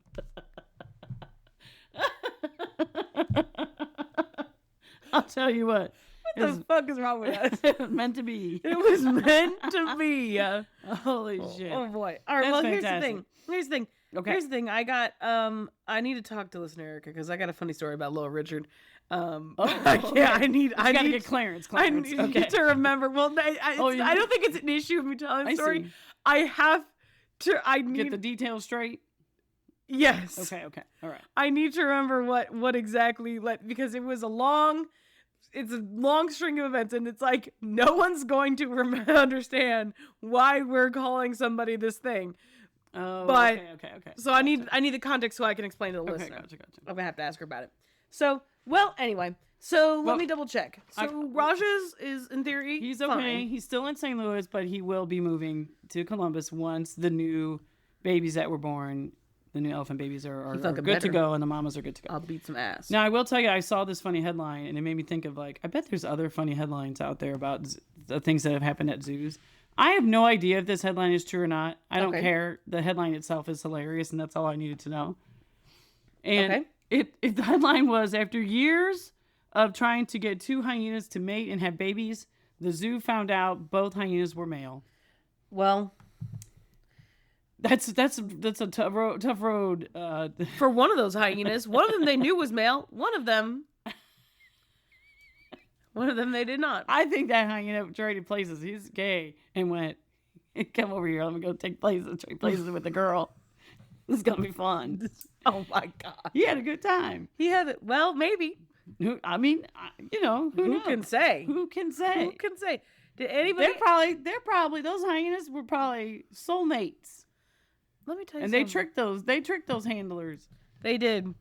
I'll tell you what. What the fuck is wrong with us? It was meant to be. It was meant to be. Holy shit. Oh boy. All right. That's well, fantastic. Here's the thing. Okay. Here's the thing. I got. I need to talk to listener Erica because I got a funny story about Little Richard. Okay. I need to get Clarence. I need to remember. Well, I don't think it's an issue of me telling the story. See. I have to. I need Get the details straight. Yes. Okay. All right. I need to remember what exactly because it was it's a long string of events, and it's like no one's going to understand why we're calling somebody this thing. Oh, but okay. So I need the context so I can explain to the listener. Gotcha. I'm gonna have to ask her about it. So anyway. So let me double check. So Rajas is in theory he's okay. Fine. He's still in St. Louis, but he will be moving to Columbus once the new babies that were born, the new elephant babies are good to go, and the mamas are good to go. I'll beat some ass. Now I will tell you, I saw this funny headline, and it made me think of I bet there's other funny headlines out there about the things that have happened at zoos. I have no idea if this headline is true or not. I don't care. The headline itself is hilarious, and that's all I needed to know. And the headline was, after years of trying to get 2 hyenas to mate and have babies, the zoo found out both hyenas were male. Well, that's a tough road. For one of those hyenas, one of them they knew was male. One of them they did not. I think that hyena traded places. He's gay and went, come over here. Let me go trade places with the girl. This is gonna be fun. Oh my god. He had a good time. He had it. Well, maybe. Who knows? Can say? Who can say? Who can say? Did anybody? They're probably those hyenas were probably soulmates. Let me tell you. And something. they tricked those handlers. They did.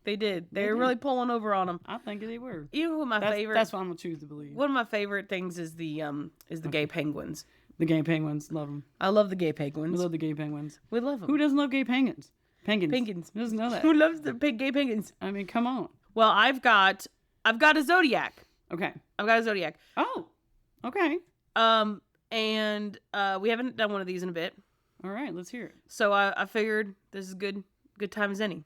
They were really pulling over on them. I think they were. You know what my favorite? That's what I'm gonna choose to believe. One of my favorite things is the gay penguins. The gay penguins, love them. I love the gay We penguins. love the gay penguins. We love them. Who doesn't love gay penguins? Penguins. Who doesn't know that? Who loves the gay penguins? I mean, come on. Well, I've got a zodiac. Okay. I've got a zodiac. Oh. Okay. And we haven't done one of these in a bit. All right. Let's hear it. So I figured this is good time as any.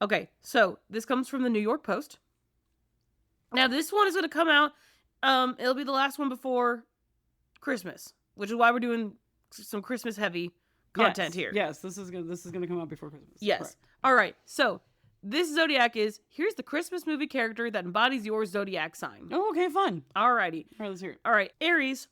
Okay, so this comes from the New York Post. Now, this one is going to come out. It'll be the last one before Christmas, which is why we're doing some Christmas heavy content here. Yes, this is gonna come out before Christmas. Yes. Correct. All right. So this zodiac is, here's the Christmas movie character that embodies your zodiac sign. Oh, okay, fun. All righty. All right, let's hear it. All right, Aries,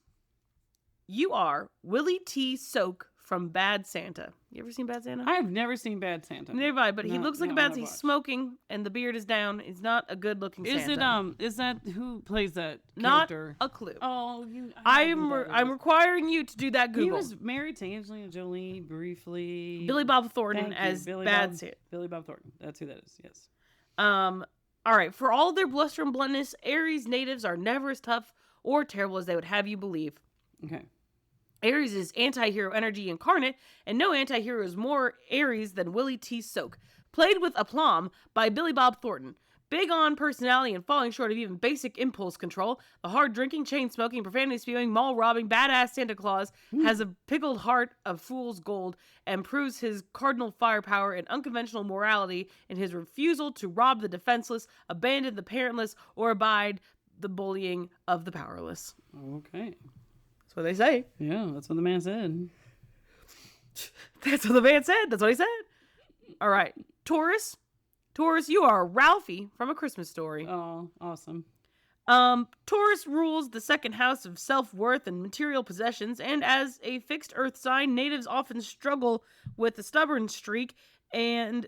you are Willie T. Soak from Bad Santa. You ever seen Bad Santa? I've never seen Bad Santa. Never mind, but he No, looks like a not bad one Santa. I've He's watched. smoking and the beard is down. He's not a good looking Is Santa. it is that who plays that Not character? a clue. Oh, I'm requiring you to do that Google. He was married to Angelina Jolie briefly. Billy Bob Thornton Thank you, as Billy Bad Bob- Santa. Billy Bob Thornton. That's who that is. Yes. All right. For all their bluster and bluntness, Aries natives are never as tough or terrible as they would have you believe. Okay. Aries is anti-hero energy incarnate, and no anti-hero is more Aries than Willie T. Soak. Played with aplomb by Billy Bob Thornton. Big on personality and falling short of even basic impulse control, the hard-drinking, chain-smoking, profanity-spewing, mall-robbing, badass Santa Claus has a pickled heart of fool's gold and proves his cardinal firepower and unconventional morality in his refusal to rob the defenseless, abandon the parentless, or abide the bullying of the powerless. Okay. That's what they say. Yeah, that's what the man said. That's what the man said. That's what he said. All right. Taurus. Taurus, you are Ralphie from A Christmas Story. Oh, awesome. Taurus rules the second house of self-worth and material possessions, and as a fixed earth sign, natives often struggle with a stubborn streak, and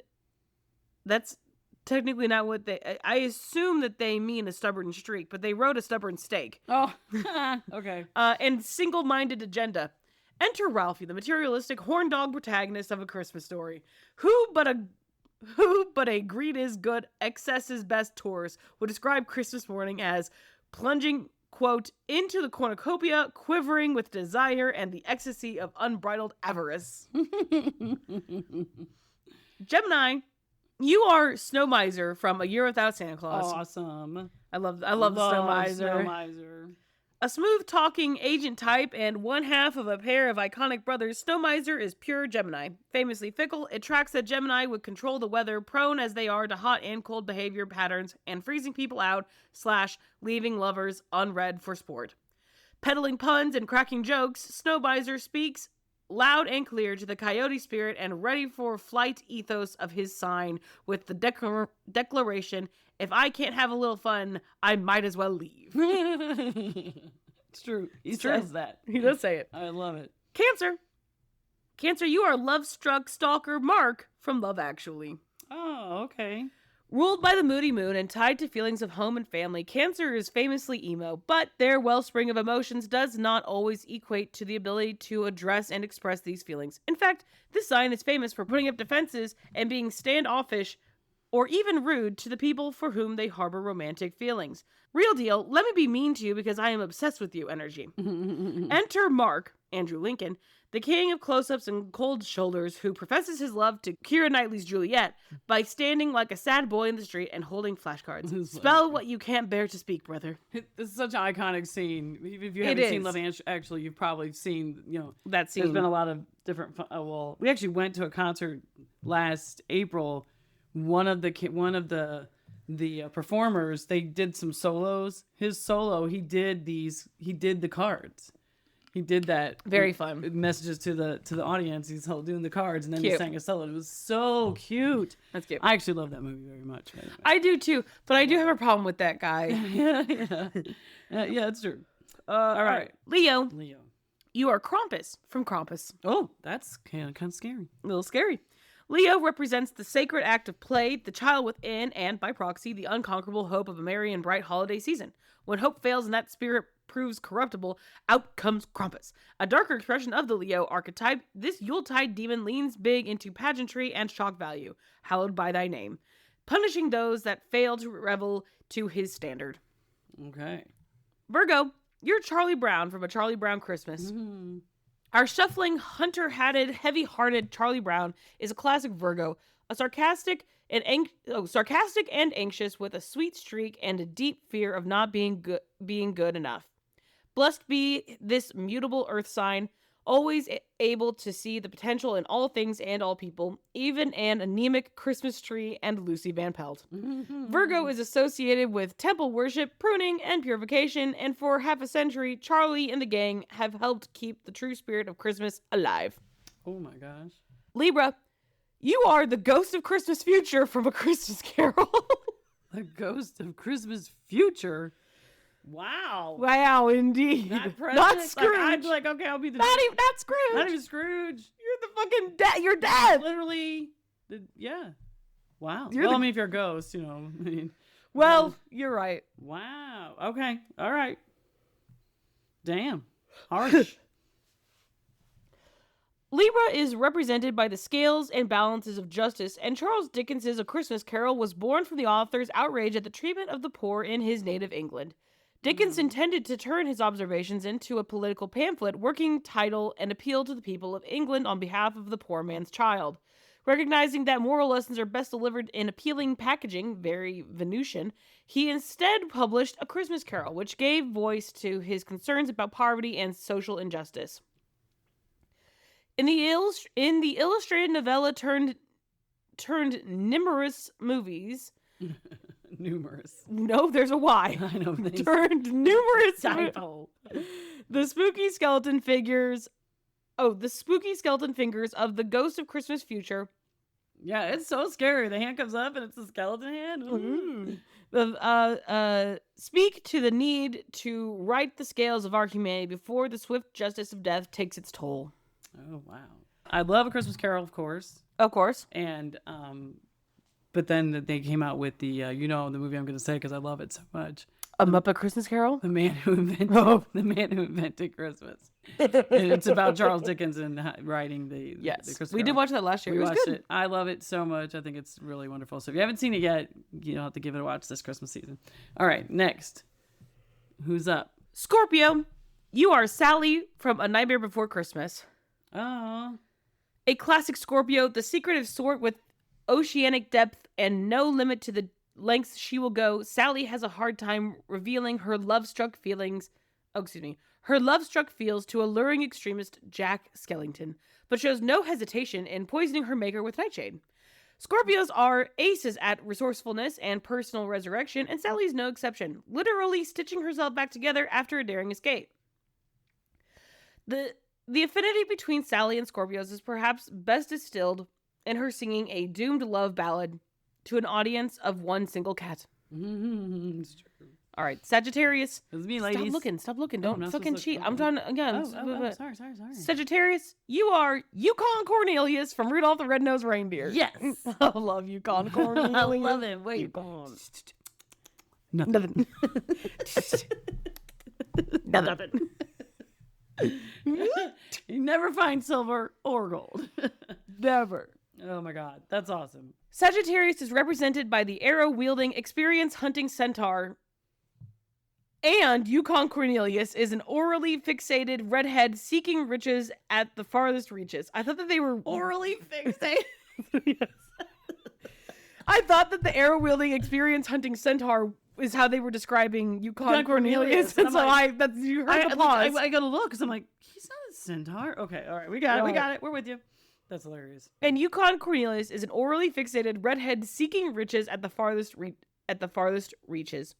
that's technically not what I assume that they mean a stubborn streak, but they wrote a stubborn stake. Oh, okay. And single-minded agenda. Enter Ralphie, the materialistic horn dog protagonist of A Christmas Story. Who but a greed is good, excess is best Taurus would describe Christmas morning as plunging, quote, into the cornucopia, quivering with desire and the ecstasy of unbridled avarice. Gemini, you are Snow Miser from A Year Without Santa Claus. Awesome. I love the Snow Miser. Snow Miser. A smooth-talking agent type and one half of a pair of iconic brothers, Snow Miser is pure Gemini. Famously fickle, it tracks that Gemini would control the weather, prone as they are to hot and cold behavior patterns, and freezing people out / leaving lovers unread for sport. Peddling puns and cracking jokes, Snow Miser speaks loud and clear to the coyote spirit and ready for flight ethos of his sign with the declaration, if I can't have a little fun, I might as well leave. It's true. He says that. He does say it. I love it. Cancer. Cancer, you are love-struck stalker Mark from Love Actually. Oh, okay. Ruled by the moody moon and tied to feelings of home and family, Cancer is famously emo, but their wellspring of emotions does not always equate to the ability to address and express these feelings. In fact, this sign is famous for putting up defenses and being standoffish or even rude to the people for whom they harbor romantic feelings. Real deal, let me be mean to you because I am obsessed with you energy. Enter Mark, Andrew Lincoln, the king of close-ups and cold shoulders who professes his love to Keira Knightley's Juliet by standing like a sad boy in the street and holding flashcards. Spell what you can't bear to speak, brother. This is such an iconic scene. If you haven't seen Love Actually, you've probably seen, that scene. There's been a lot of different, we actually went to a concert last April. One of the performers, they did some solos. His solo, he did the cards. He did that. Very fun. Messages to the audience. He's doing the cards, and then Cute. he sang a solo. It was so cute. That's cute. I actually love that movie very much. I do too, but I do have a problem with that guy. Yeah, it's true. All right. Leo, Leo. you are Krampus from Krampus. Oh, that's kind of scary. A little scary. Leo represents the sacred act of play, the child within, and, by proxy, the unconquerable hope of a merry and bright holiday season. When hope fails and that spirit proves corruptible, out comes Krampus. A darker expression of the Leo archetype, this Yuletide demon leans big into pageantry and shock value, hallowed by thy name, punishing those that fail to revel to his standard. Okay. Virgo, you're Charlie Brown from A Charlie Brown Christmas. Mm-hmm. Our shuffling, hunter-hatted, heavy-hearted Charlie Brown is a classic Virgo, a sarcastic and anxious with a sweet streak and a deep fear of not being good enough. Blessed be this mutable earth sign, always able to see the potential in all things and all people, even an anemic Christmas tree and Lucy Van Pelt. Virgo is associated with temple worship, pruning, and purification, and for half a century, Charlie and the gang have helped keep the true spirit of Christmas alive. Oh my gosh. Libra, you are the ghost of Christmas future from A Christmas Carol. The ghost of Christmas future. Wow. Wow, indeed. Not Scrooge. Like, I'd be like, okay, I'll be the... Not Scrooge. Not even Scrooge. You're the fucking dead. You're dead. Literally. Yeah. Wow. You're I mean, if you're a ghost, you know. I mean, well, you're right. Wow. Okay. All right. Damn. Harsh. Libra is represented by the scales and balances of justice, and Charles Dickens's A Christmas Carol was born from the author's outrage at the treatment of the poor in his native England. Dickens intended to turn his observations into a political pamphlet, working title and appeal to the people of England on behalf of the poor man's child. Recognizing that moral lessons are best delivered in appealing packaging, very Venusian, he instead published A Christmas Carol, which gave voice to his concerns about poverty and social injustice. In the illustrated novella turned numerous movies. Numerous. No, there's a Y. I know. Turned numerous typo. The spooky skeleton figures. Oh, the spooky skeleton fingers of the Ghost of Christmas Future. Yeah, it's so scary. The hand comes up and it's a skeleton hand. Speak to the need to right the scales of our humanity before the swift justice of death takes its toll. Oh wow! I love A Christmas Carol, of course. Of course. And but then they came out with the the movie I'm going to say because I love it so much. A Muppet Christmas Carol? The man who invented Christmas. And it's about Charles Dickens and writing the Christmas we Carol. did watch that last year. We it was watched good. it. I love it so much. I think it's really wonderful. So if you haven't seen it yet, you'll have to give it a watch this Christmas season. All right, next. Who's up? Scorpio, you are Sally from A Nightmare Before Christmas. Oh. A classic Scorpio, the secretive sort with oceanic depth and no limit to the lengths she will go. Sally has a hard time revealing her love-struck feels to alluring extremist Jack Skellington, but shows no hesitation in poisoning her maker with nightshade. Scorpios are aces at resourcefulness and personal resurrection, and Sally's no exception, literally stitching herself back together after a daring escape. The affinity between Sally and Scorpios is perhaps best distilled in her singing a doomed love ballad to an audience of one single cat. It's true. All right, Sagittarius. It's me, ladies. Stop looking. Don't fucking cheat. Okay. I'm trying to, again. Sorry. Sagittarius, you are Yukon Cornelius from Rudolph the Red-Nosed Reindeer. Yes. I love Yukon Cornelius. I love it. Wait. Yukon. Nothing. Nothing. You never find silver or gold. Never. Oh my God. That's awesome. Sagittarius is represented by the arrow-wielding, experience-hunting centaur. And Yukon Cornelius is an orally fixated redhead seeking riches at the farthest reaches. I thought that they were Orally fixated? Yes. I thought that the arrow-wielding, experience-hunting centaur is how they were describing Yukon Cornelius. And so you heard the pause. I gotta look because I'm like, he's not a centaur. Okay, all right, we got it. We're with you. That's hilarious. And Yukon Cornelius is an orally fixated redhead seeking riches at the farthest reaches.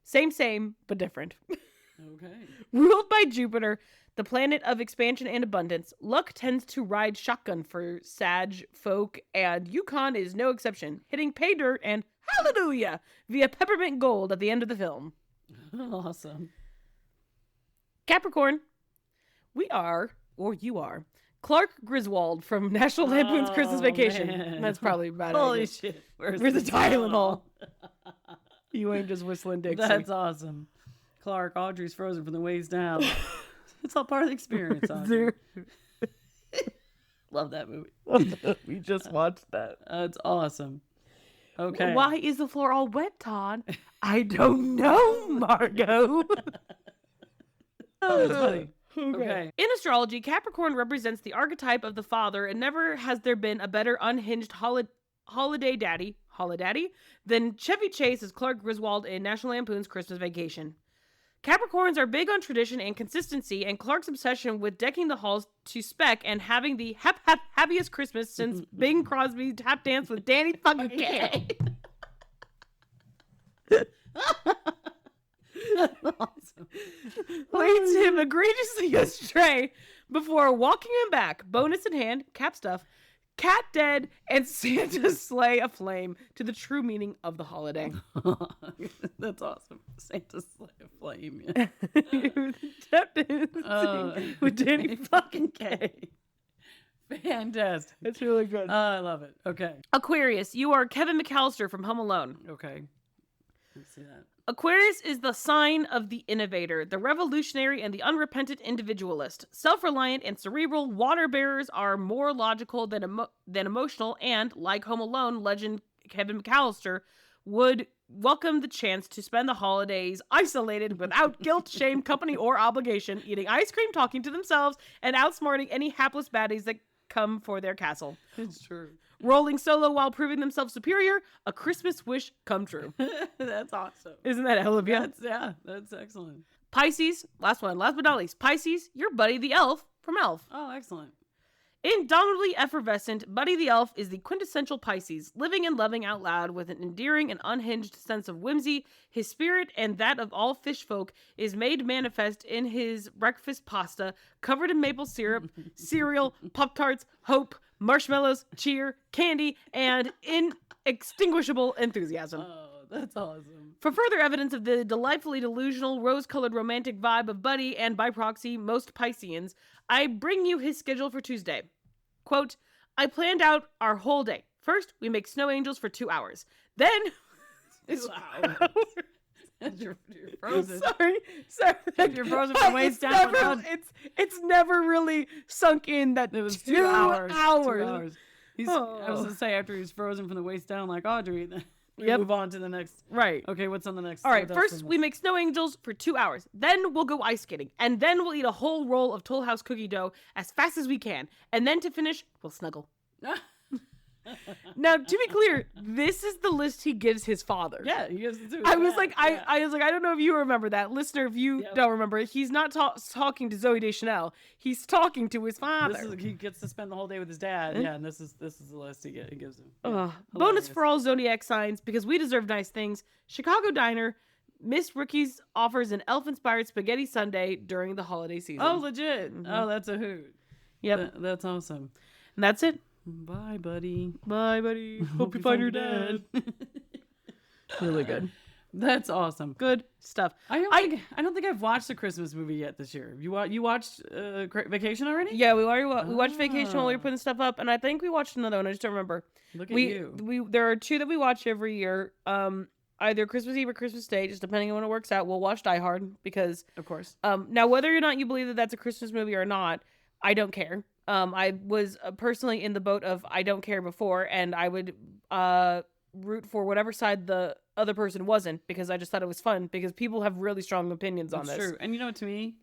Same, but different. Okay. Ruled by Jupiter, the planet of expansion and abundance, luck tends to ride shotgun for Sag folk, and Yukon is no exception, hitting pay dirt and hallelujah via peppermint gold at the end of the film. Awesome. Capricorn, you are Clark Griswold from National Lampoon's Christmas Vacation. Man. That's probably bad. Holy shit. Where's the Tylenol? You ain't just whistling Dixie. That's awesome. Clark, Audrey's frozen from the waist down. It's all part of the experience, Audrey. Love that movie. We just watched that. That's awesome. Okay. Why is the floor all wet, Todd? I don't know, Margot. Oh, that's funny. Okay. In astrology, Capricorn represents the archetype of the father, and never has there been a better unhinged holiday daddy than Chevy Chase as Clark Griswold in National Lampoon's Christmas Vacation. Capricorns are big on tradition and consistency, and Clark's obsession with decking the halls to spec and having the happiest Christmas since Bing Crosby tap dance with Danny fucking Kaye. That's awesome. Leads him egregiously astray before walking him back, bonus in hand, cap stuff, cat dead, and Santa's sleigh aflame to the true meaning of the holiday. That's awesome. Santa's sleigh aflame. Yeah. Tap dancing with Danny fucking Kaye. Fantastic. That's really good. I love it. Okay. Aquarius, you are Kevin McAllister from Home Alone. Okay. Let's see that. Aquarius is the sign of the innovator, the revolutionary, and the unrepentant individualist. Self-reliant and cerebral, water bearers are more logical than emotional, and, like Home Alone legend Kevin McAllister, would welcome the chance to spend the holidays isolated without guilt, shame, company, or obligation, eating ice cream, talking to themselves, and outsmarting any hapless baddies that come for their castle. It's true. Rolling solo while proving themselves superior, a Christmas wish come true. That's awesome. Isn't that Olivia? That's excellent. Pisces, last but not least. Pisces, your Buddy the Elf from Elf. Oh, excellent. Indomitably effervescent, Buddy the Elf is the quintessential Pisces, living and loving out loud with an endearing and unhinged sense of whimsy. His spirit and that of all fish folk is made manifest in his breakfast pasta, covered in maple syrup, cereal, Pop-Tarts, hope, marshmallows, cheer, candy, and inextinguishable enthusiasm. Oh, that's awesome. For further evidence of the delightfully delusional, rose-colored romantic vibe of Buddy and, by proxy, most Pisceans, I bring you his schedule for Tuesday. Quote, I planned out our whole day. First, we make snow angels for 2 hours. Then... Wow. You're frozen. Sorry. You're frozen from waist down. It's never really sunk in that It was 2 2 hours. hours. 2 hours. I was going to say, after he's frozen from the waist down like Audrey, then we Yep. move on to the next. Right. Okay, what's on the next? All right, what else first we make snow angels for 2 hours. Then we'll go ice skating. And then we'll eat a whole roll of Toll House cookie dough as fast as we can. And then to finish, we'll snuggle. Now, to be clear, this is the list he gives his father. Yeah, he gives it to his I was dad. like, Yeah. I was like, I don't know if you remember that, listener. If you Yep. don't remember, he's not talking to Zooey Deschanel. He's talking to his father. He gets to spend the whole day with his dad. Yeah, and this is the list he gives him. Yeah, Bonus hilarious. for all zodiac signs, because we deserve nice things. Chicago Diner, Miss Rookie's offers an elf-inspired spaghetti sundae during the holiday season. Oh, legit. Oh, that's a hoot. Yep. That's awesome. And that's it. Bye, buddy. Bye, buddy. Hope you find your dad. Really good. That's awesome. Good stuff. I don't think I've watched a Christmas movie yet this year. You watched Vacation already? Yeah, we watched Vacation while we were putting stuff up, and I think we watched another one. I just don't remember. Look at you. There are two that we watch every year. Either Christmas Eve or Christmas Day, just depending on when it works out. We'll watch Die Hard because, Of course. now whether or not you believe that that's a Christmas movie or not, I don't care. I was personally in the boat of I don't care before, and I would root for whatever side the other person wasn't, because I just thought it was fun, because people have really strong opinions on That's this. true. And you know what, to me,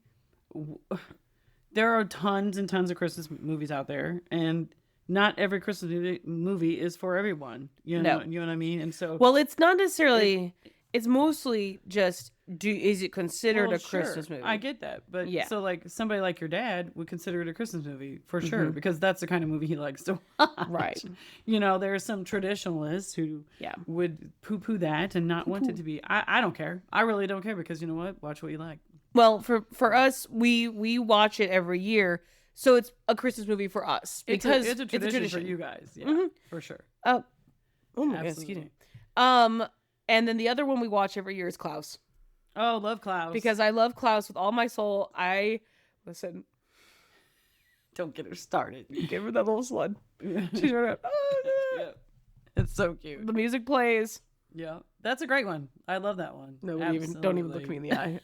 there are tons and tons of Christmas movies out there, and not every Christmas movie is for everyone. You know what I mean? And so, Well, it's not necessarily. It's mostly just is it considered well, a Christmas sure, movie? I get that, but Yeah. so like somebody like your dad would consider it a Christmas movie for sure, because that's the kind of movie he likes to watch. Right. You know, there are some traditionalists who would poo-poo that and not want it to be. I don't care. I really don't care, because you know what? Watch what you like. Well, for us, we watch it every year, so it's a Christmas movie for us because it's a tradition for you guys. Yeah, for sure. Oh my God, excuse me. And then the other one we watch every year is Klaus. Oh, love Klaus. Because I love Klaus with all my soul. Listen. Don't get her started. Give her that little sled. She's right up. Yeah. It's so cute. The music plays. Yeah, that's a great one. I love that one. No, don't even look me in the eye.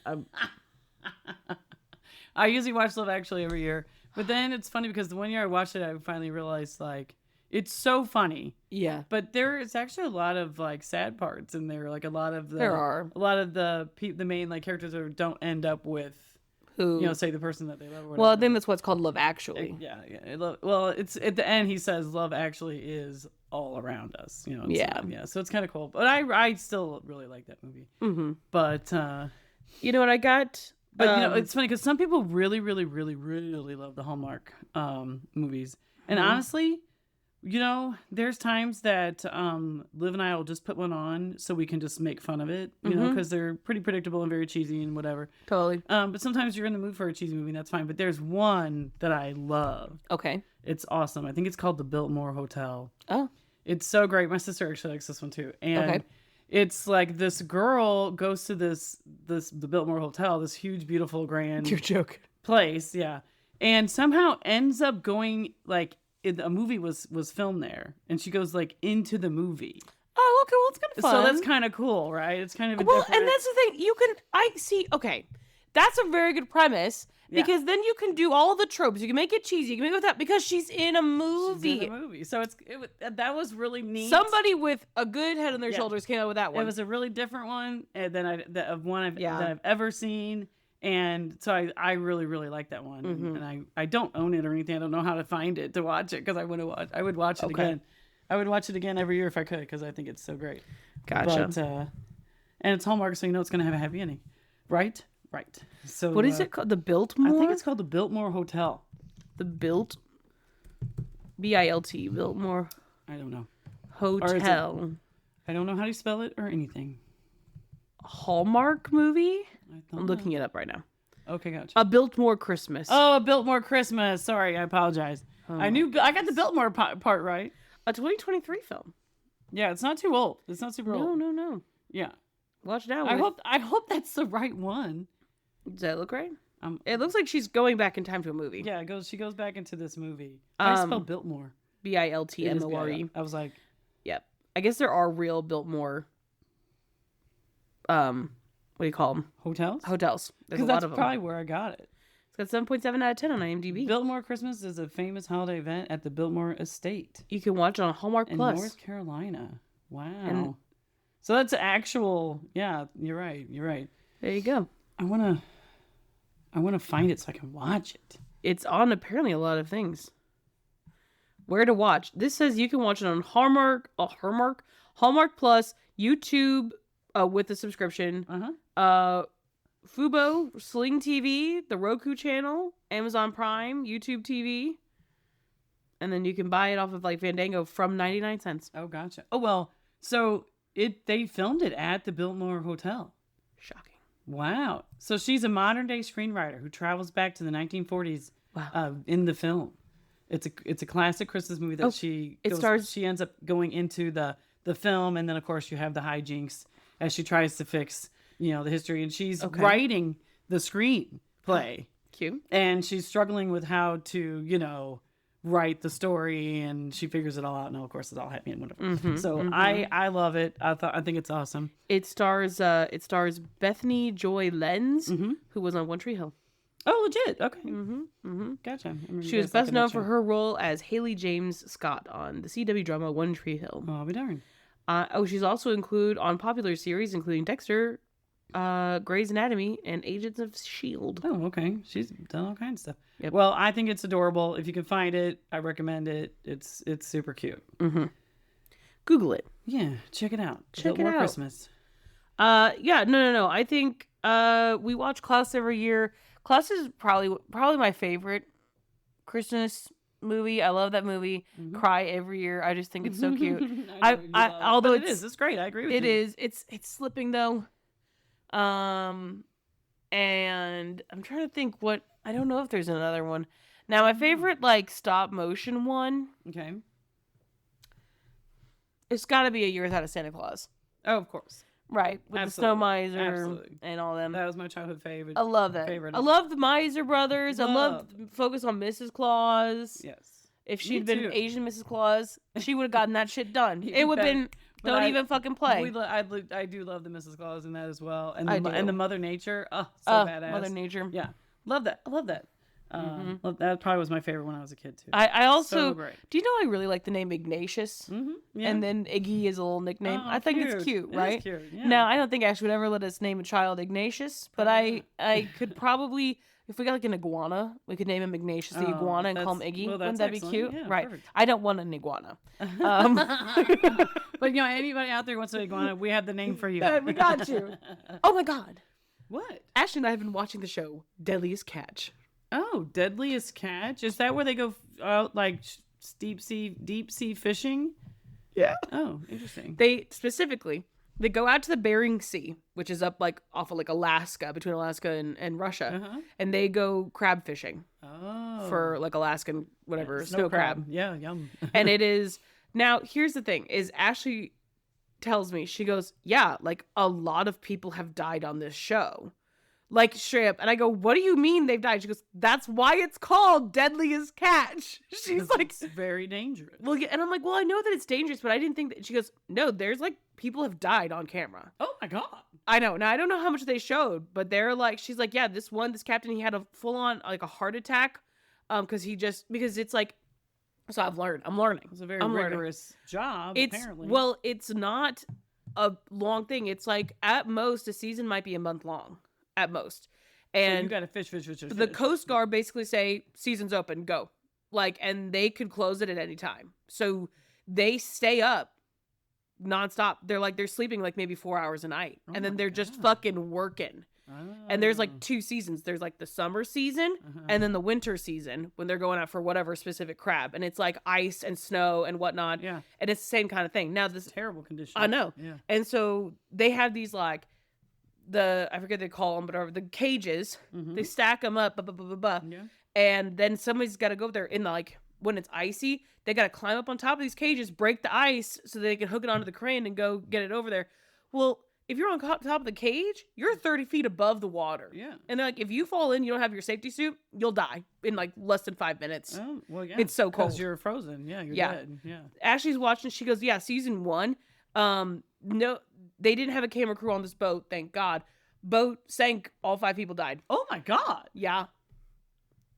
I usually watch Love Actually every year, but then it's funny because the one year I watched it, I finally realized like it's so funny. Yeah, but there is actually a lot of like sad parts in there. Like a lot of the main like characters that don't end up with who say the person that they love. Or whatever. Well, I think that's what's called Love Actually. Yeah. Well, it's at the end he says love actually is all around us. You know. Yeah. So it's kind of cool, but I still really like that movie. Mm-hmm. But You know what I got? But you know, it's funny because some people really, really, really, really love the Hallmark movies, and honestly, you know, there's times that Liv and I will just put one on so we can just make fun of it, you know, because they're pretty predictable and very cheesy and whatever. Totally. But sometimes you're in the mood for a cheesy movie, and that's fine. But there's one that I love. Okay. It's awesome. I think it's called The Biltmore Hotel. Oh. It's so great. My sister actually likes this one too. And Okay. it's like this girl goes to the Biltmore Hotel, this huge, beautiful, grand You're joking. place, yeah, and somehow ends up going like a movie was filmed there, and she goes like into the movie. Oh, okay. Well, it's kind of fun. So that's kind of cool, right? It's kind of well, and that's the thing. I see. Okay, that's a very good premise because then you can do all the tropes. You can make it cheesy. You can make it with that because she's in a movie. She's in a movie, so that was really neat. Somebody with a good head on their shoulders came out with that one. It was a really different one than I've ever seen, and so I really really like that one. And I don't own it or anything. I don't know how to find it to watch it because I would watch it again. I would watch it again every year if I could because I think it's so great. Gotcha. But, and it's Hallmark, so you know it's going to have a happy ending, right? Right. So what is it called? The Biltmore? I think it's called the Biltmore Hotel. The Bilt. B-I-L-T. Biltmore I don't know. Hotel. I don't know how to spell it or anything. Hallmark movie? I'm looking it up right now. Okay, gotcha. A Biltmore Christmas. Oh, a Biltmore Christmas. Sorry, I apologize. I got the Biltmore part right. A 2023 film. Yeah, it's not too old. It's not super old. No. Yeah. Watch it out. I hope that's the right one. Does that look right? It looks like she's going back in time to a movie. Yeah, she goes back into this movie. How do you spell Biltmore? Biltmore. I was like, yep. I guess there are real Biltmore. What do you call them? Hotels. There's a lot that's of them. probably where I got it. It's got 7.7 out of 10 on IMDb. Biltmore Christmas is a famous holiday event at the Biltmore Estate. You can watch it on Hallmark in Plus. North Carolina. Wow. So that's actual. Yeah, you're right. There you go. I wanna find it so I can watch it. It's on apparently a lot of things. Where to watch? This says you can watch it on Hallmark Plus, YouTube with a subscription. Fubo, Sling TV, the Roku channel, Amazon Prime, YouTube TV. And then you can buy it off of like Fandango from 99 cents. Oh, gotcha. Oh, well, so they filmed it at the Biltmore Hotel. Shocking. Wow. So she's a modern day screenwriter who travels back to the 1940s in the film. It's a classic Christmas movie that she ends up going into the film, and then of course you have the hijinks as she tries to fix, you know, the history, and she's writing the screenplay. Cute. And she's struggling with how to, you know, write the story, and she figures it all out. And of course, it's all happy and wonderful. I love it. I think it's awesome. It stars Bethany Joy Lenz, who was on One Tree Hill. Oh, legit. Okay. Gotcha. She was best known for her role as Haley James Scott on the CW drama One Tree Hill. Oh, I'll be darned. She's also included on popular series including Dexter, Grey's Anatomy, and Agents of S.H.I.E.L.D. Oh, okay. She's done all kinds of stuff. Yep. Well, I think it's adorable. If you can find it, I recommend it. It's super cute. Google it. Yeah, check it out. Check it out. Christmas. Yeah, no. I think we watch Klaus every year. Klaus is probably my favorite Christmas movie. I love that movie. Cry every year. I just think it's so cute. Although it's great. I agree with you. It is. It's slipping though. And I'm trying to think what, I don't know if there's another one. Now my favorite like stop motion one. Okay. It's got to be A Year Without a Santa Claus. Oh, of course. Right, with the Snow Miser and all them. That was my childhood favorite. I love that. I love the Miser Brothers. I love focus on Mrs. Claus. Yes. If she'd been Asian Mrs. Claus, she would have gotten that shit done. It would have been, don't even fucking play. I do love the Mrs. Claus in that as well. And the Mother Nature. Oh, so badass. Mother Nature. Yeah. Love that. I love that. That probably was my favorite when I was a kid too. I also, so great. Do you know I really like the name Ignatius? Yeah. And then Iggy is a little nickname. I think it's cute, right? It is cute, yeah. Now, I don't think Ash would ever let us name a child Ignatius, but I could probably, if we got like an iguana, we could name him Ignatius the iguana and call him Iggy. Wouldn't that be cute? Yeah, right. Perfect. I don't want an iguana. But you know, anybody out there wants an iguana, we have the name for you. We got you. Oh my God. What? Ashley and I have been watching the show Deadliest Catch. Oh, Deadliest Catch? Is that where they go out like deep sea fishing? Yeah. Oh, interesting. They go out to the Bering Sea, which is up like off of like Alaska, between Alaska and Russia, and they go crab fishing. Oh. For like Alaskan whatever snow crab. Yeah, yum. And it is now. Here's the thing: is Ashley tells me, she goes, yeah, like a lot of people have died on this show, like straight up. And I go, what do you mean they've died? She goes, that's why it's called Deadliest Catch. She's like, it's very dangerous. Well, yeah, and I'm like, well, I know that it's dangerous, but I didn't think that. She goes, no, there's like people have died on camera. Oh my God. I know. Now I don't know how much they showed, but they're like, she's like, yeah, this captain, he had a full on like a heart attack, because it's like. So I'm learning. It's a very rigorous job, apparently. Well, it's not a long thing. It's like, at most, a season might be a month long. At most. And so you got to fish. The Coast Guard basically say, season's open, go. Like, and they could close it at any time. So they stay up nonstop. They're sleeping like maybe 4 hours a night. And then they're just fucking working. And there's like 2 seasons. There's like the summer season and then the winter season when they're going out for whatever specific crab. And it's like ice and snow and whatnot. Yeah. And it's the same kind of thing. Now this terrible condition. I know. Yeah. And so they have these like I forget what they call them, but the cages. They stack them up, Yeah. and then somebody's got to go there in when it's icy. They got to climb up on top of these cages, break the ice so they can hook it onto the crane and go get it over there. Well, if you're on top of the cage, you're 30 feet above the water. Yeah. And they're like, if you fall in, you don't have your safety suit, you'll die in like less than 5 minutes. Oh, well, yeah. It's so cold. Because you're frozen. Yeah, you're dead. Yeah. Ashley's watching. She goes, yeah, season 1. No, they didn't have a camera crew on this boat, thank God. Boat sank, all 5 people died. Oh my God. Yeah.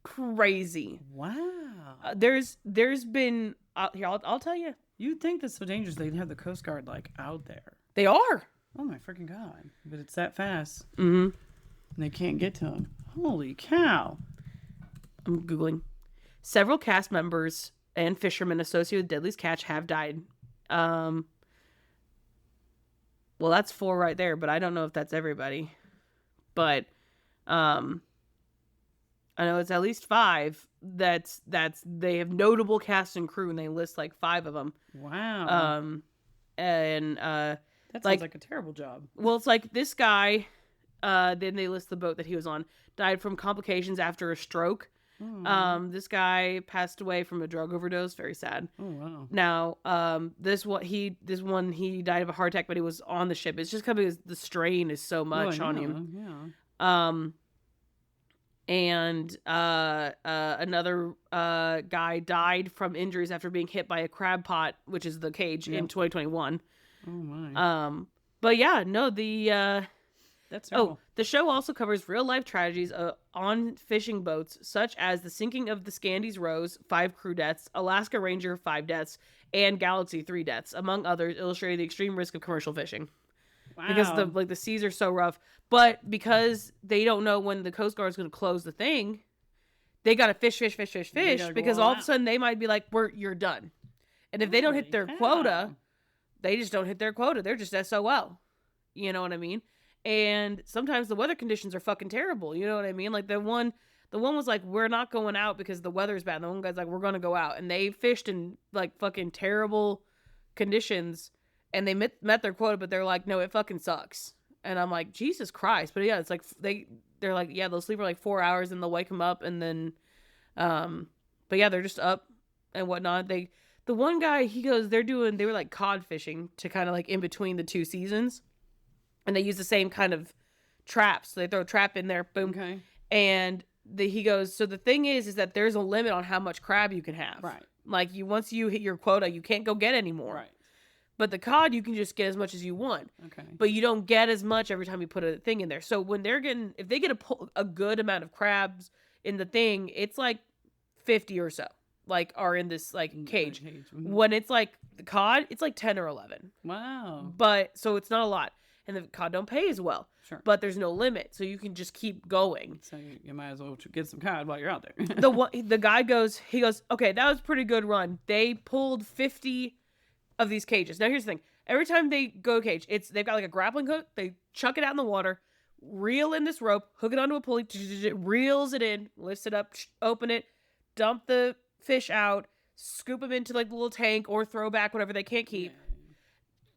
Crazy. Wow. There's been, here, I'll tell you. You'd think that's so dangerous they'd have the Coast Guard like out there. They are. Oh my freaking God. But it's that fast. Mm-hmm. And they can't get to them. Holy cow. I'm Googling. Several cast members and fishermen associated with Deadliest Catch have died. Well, that's 4 right there, but I don't know if that's everybody. But I know it's at least 5 that's they have notable cast and crew, and they list like 5 of them. Wow. And that sounds like a terrible job. Well, it's like this guy, then they list the boat that he was on, died from complications after a stroke. Oh. This guy passed away from a drug overdose. Very sad. Oh wow. Now, this one he died of a heart attack, but he was on the ship. It's just because the strain is so much on him. Yeah. And another guy died from injuries after being hit by a crab pot, which is the cage, in 2021. Oh my. But yeah, no, that's terrible. The show also covers real life tragedies on fishing boats, such as the sinking of the Scandies Rose, 5 crew deaths, Alaska Ranger, 5 deaths, and Galaxy, 3 deaths, among others, illustrating the extreme risk of commercial fishing. Wow. Because the seas are so rough, but because they don't know when the Coast Guard is going to close the thing, they got to fish because all of a sudden they might be like, you're done. And if they don't hit their quota, they just don't hit their quota. They're just SOL. You know what I mean? And sometimes the weather conditions are fucking terrible. You know what I mean? Like the one was like, we're not going out because the weather's bad. And the one guy's like, we're going to go out. And they fished in like fucking terrible conditions and they met their quota, but they're like, no, it fucking sucks. And I'm like, Jesus Christ. But yeah, it's like, they're like, yeah, they'll sleep for like 4 hours and they'll wake them up. And then, but yeah, they're just up and whatnot. The one guy, he goes, they were like cod fishing to kind of like in between the 2 seasons. And they use the same kind of traps. So they throw a trap in there, boom. Okay. And he goes, so the thing is that there's a limit on how much crab you can have. Right. Like once you hit your quota, you can't go get any more. Right. But the cod, you can just get as much as you want. Okay. But you don't get as much every time you put a thing in there. So when if they get a good amount of crabs in the thing, it's like 50 or so, like are in this like cage. Mm-hmm. When it's like the cod, it's like 10 or 11. Wow. But so it's not a lot. And the cod don't pay as well. Sure. But there's no limit, so you can just keep going. So you might as well get some cod while you're out there. The guy goes, okay, that was a pretty good run. They pulled 50 of these cages. Now here's the thing: every time they go cage, they've got like a grappling hook. They chuck it out in the water. reel in this rope, hook it onto a pulley, reels it in, lifts it up, open it, dump the fish out, scoop them into like the little tank or throw back whatever they can't keep.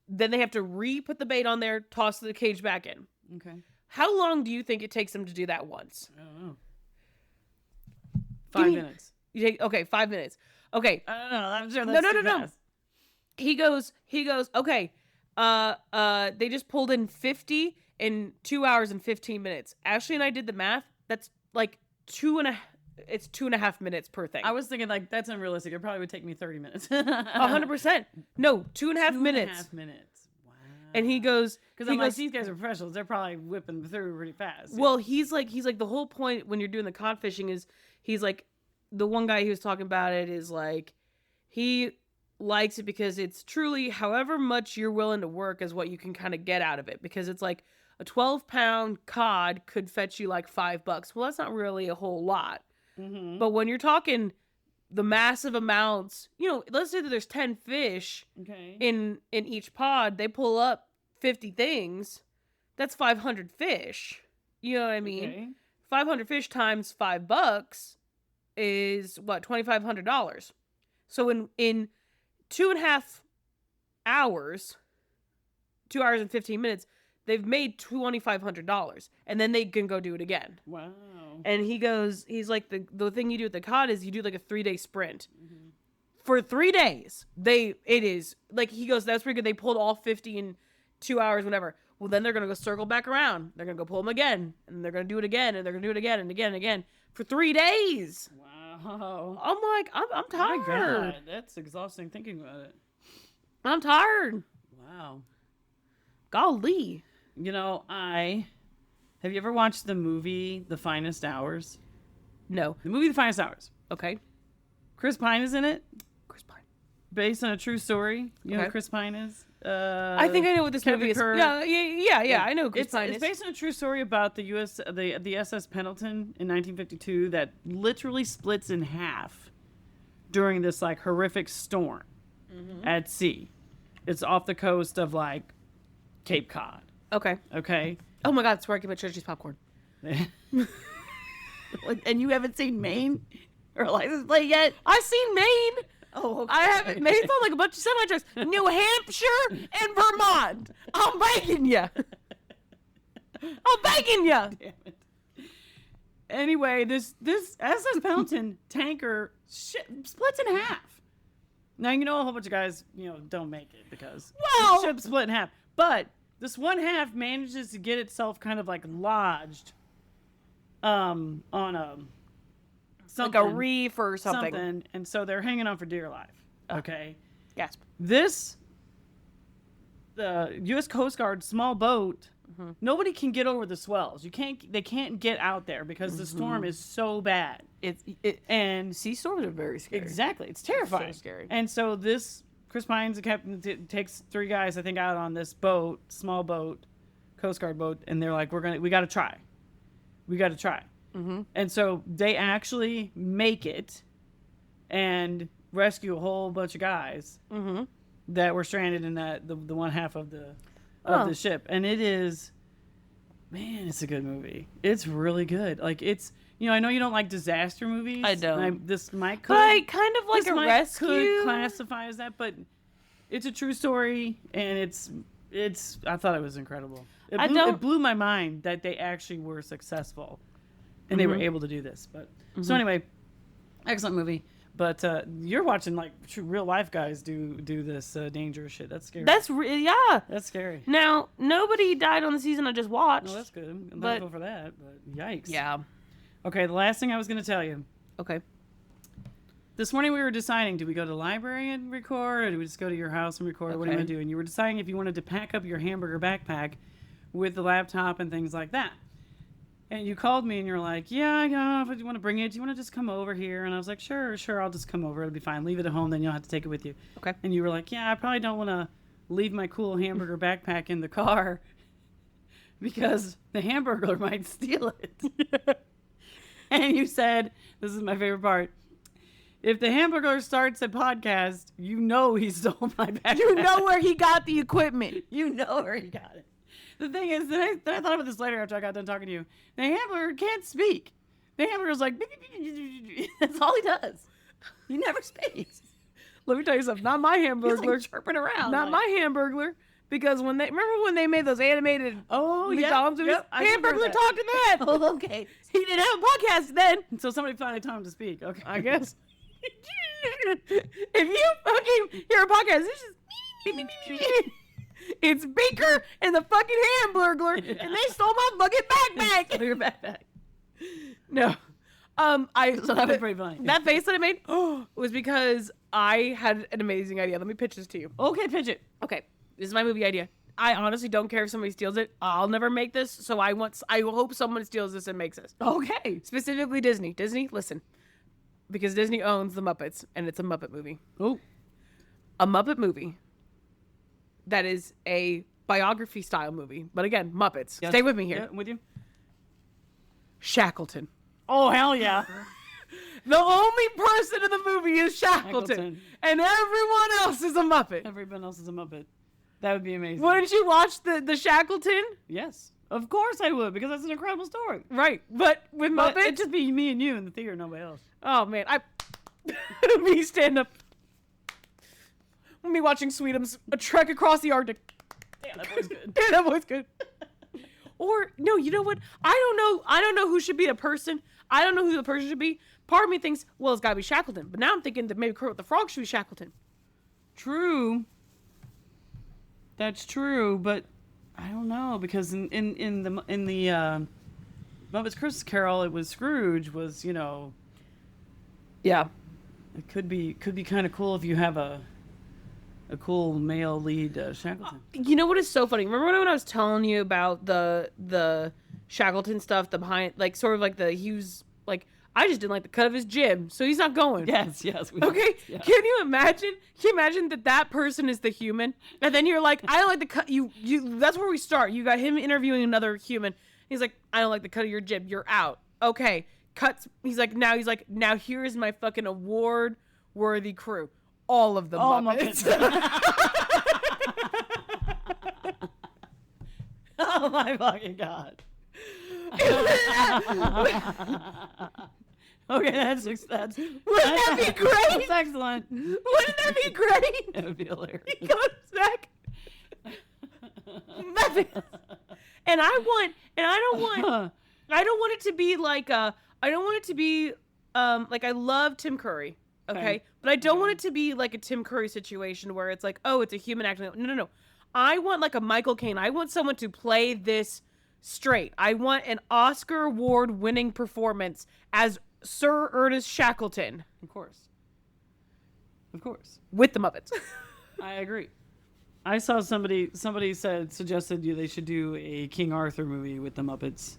Then they have to put the bait on there, toss the cage back in. Okay. How long do you think it takes them to do that once? I don't know. 5 minutes. You take 5 minutes. Okay. I don't know. I'm sure that's too fast. He goes, okay. They just pulled in 50 in 2 hours and 15 minutes. Ashley and I did the math. That's like 2.5 minutes per thing. I was thinking like that's unrealistic. It probably would take me 30 minutes. 100%. No, 2.5 minutes. 2.5 minutes. Wow. And he goes, because I'm like, these guys are professionals. They're probably whipping through pretty fast. Well, he's like the whole point when you're doing the cod fishing is he's like, the one guy he was talking about it is like, he likes it because it's truly however much you're willing to work is what you can kind of get out of it, because it's like a 12-pound cod could fetch you like $5. Well, that's not really a whole lot. Mm-hmm. But when you're talking the massive amounts, let's say that there's 10 fish in each pod, they pull up 50 things, that's 500 fish. You know what I mean? Okay. 500 fish times $5 is what, $2,500. So in 2.5 hours, 2 hours and 15 minutes, they've made $2,500, and then they can go do it again. Wow. And he's like, the thing you do with the cod is you do like a 3-day sprint. Mm-hmm. For 3 days, it is like, he goes, that's pretty good. They pulled all 50 in 2 hours, whatever. Well, then they're going to go circle back around. They're going to go pull them again, and they're going to do it again, and they're going to do it again and again and again for 3 days. Wow. I'm like, I'm tired. My God, that's exhausting thinking about it. I'm tired. Wow. Golly. Have you ever watched the movie The Finest Hours? No. The movie The Finest Hours. Okay. Chris Pine is in it. Chris Pine. Based on a true story. You know who Chris Pine is? I think I know what this movie is. Yeah. I know who Chris Pine is. It's based on a true story about the SS Pendleton in 1952 that literally splits in half during this like horrific storm at sea. It's off the coast of like Cape Cod. Okay. Oh my God, it's where I get my church's popcorn. And you haven't seen Maine or License Plate yet? I've seen Maine. Oh, okay. I haven't. Maine's on like a bunch of semi trucks. New Hampshire and Vermont. I'm begging you. Damn it. Anyway, this SS Pendleton tanker splits in half. Now, a whole bunch of guys, don't make it because the ship split in half. But this one half manages to get itself kind of like lodged on a something, like a reef or something. And so they're hanging on for dear life. Okay. Gasp. The U.S. Coast Guard small boat, nobody can get over the swells. They can't get out there because the storm is so bad. And sea storms are very scary. Exactly. It's terrifying. So scary. And so Chris Pine's the captain, takes 3 guys, I think, out on this small boat, Coast Guard boat, and they're like, we got to try. Mm-hmm. And so they actually make it and rescue a whole bunch of guys that were stranded in the one half of the ship. And it is, man, it's a good movie. It's really good. Like I know you don't like disaster movies. I don't. This might could. But kind of like a rescue. Could classify as that, but it's a true story, and it's. I thought it was incredible. It blew my mind that they actually were successful, and they were able to do this. But so anyway, excellent movie. But you're watching like real life guys do this dangerous shit. That's scary. That's scary. Now nobody died on the season I just watched. No, that's good. I'm thankful for that. But yikes. Yeah. Okay, the last thing I was going to tell you. Okay. This morning we were deciding, do we go to the library and record, or do we just go to your house and record? Okay. What do you want to do? And you were deciding if you wanted to pack up your hamburger backpack with the laptop and things like that. And you called me and you're like, yeah, I know, if you want to bring it, do you want to just come over here? And I was like, sure, I'll just come over. It'll be fine. Leave it at home, then you'll have to take it with you. Okay. And you were like, yeah, I probably don't want to leave my cool hamburger backpack in the car because the hamburger might steal it. And you said, this is my favorite part, if the hamburger starts a podcast, he stole my backpack. You know where he got the equipment. You know where he got it. The thing is, then I thought about this later after I got done talking to you. The hamburger can't speak. The hamburger's like, that's all he does. He never speaks. Let me tell you something. Not my He's Hamburglar. like chirping around. Not my Hamburglar. Because remember when they made those animated McDonald's movies? Yep, I remember Hamburglar that. talked to that. Oh, okay. He didn't have a podcast then. So somebody finally taught him to speak. Okay. I guess. If you fucking hear a podcast, it's just it's Baker and the fucking Hamburglar, and they stole my fucking backpack. Your backpack. No. So that was pretty funny. That face that I made was because I had an amazing idea. Let me pitch this to you. Okay, pitch it. Okay, this is my movie idea. I honestly don't care if somebody steals it. I'll never make this, so I hope someone steals this and makes this. Okay. Specifically Disney. Disney, listen. Because Disney owns the Muppets, and it's a Muppet movie. Oh. A Muppet movie that is a biography style movie. But again, Muppets. Yes. Stay with me here. Yeah, I'm with you. Shackleton. Oh, hell yeah. The only person in the movie is Shackleton. Shackleton. And everyone else is a Muppet. Everyone else is a Muppet. That would be amazing. Wouldn't you watch the Shackleton? Yes. Of course I would, because that's an incredible story. Right. But with But Muppets? it'd just be me and you in the theater, nobody else. Oh, man. Me stand up. Me watching Sweetums a trek across the Arctic. Damn, that boy's good. Yeah, that boy's good. Or, no, you know what? I don't know who should be a person. I don't know who the person should be. Part of me thinks, well, it's got to be Shackleton. But now I'm thinking that maybe Kermit the Frog should be Shackleton. True. That's true, but I don't know, because in the Muppets Christmas Carol, it was Scrooge was, Yeah. it could be kind of cool if you have a cool male lead Shackleton. You know what is so funny? Remember when I was telling you about the Shackleton stuff, the behind, like, sort of like he was, like, I just didn't like the cut of his jib, so he's not going. Yes. Okay, Yeah. Can you imagine that person is the human? And then you're like, I don't like the cut, you, that's where we start. You got him interviewing another human. He's like, I don't like the cut of your jib, you're out. Okay, cuts, he's like, now here's my fucking award-worthy crew. All of them Muppets. Oh my fucking God. Okay, that's Wouldn't that be great? That's excellent. Wouldn't that be great? That would be hilarious. He comes back. Muppets. And I don't want it to be like I don't want it to be like, I love Tim Curry. Okay. But I don't want it to be like a Tim Curry situation where it's like, oh, it's a human acting. No. I want like a Michael Caine. I want someone to play this straight. I want an Oscar award winning performance as Sir Ernest Shackleton. Of course. With the Muppets. I agree. I saw somebody suggested they should do a King Arthur movie with the Muppets.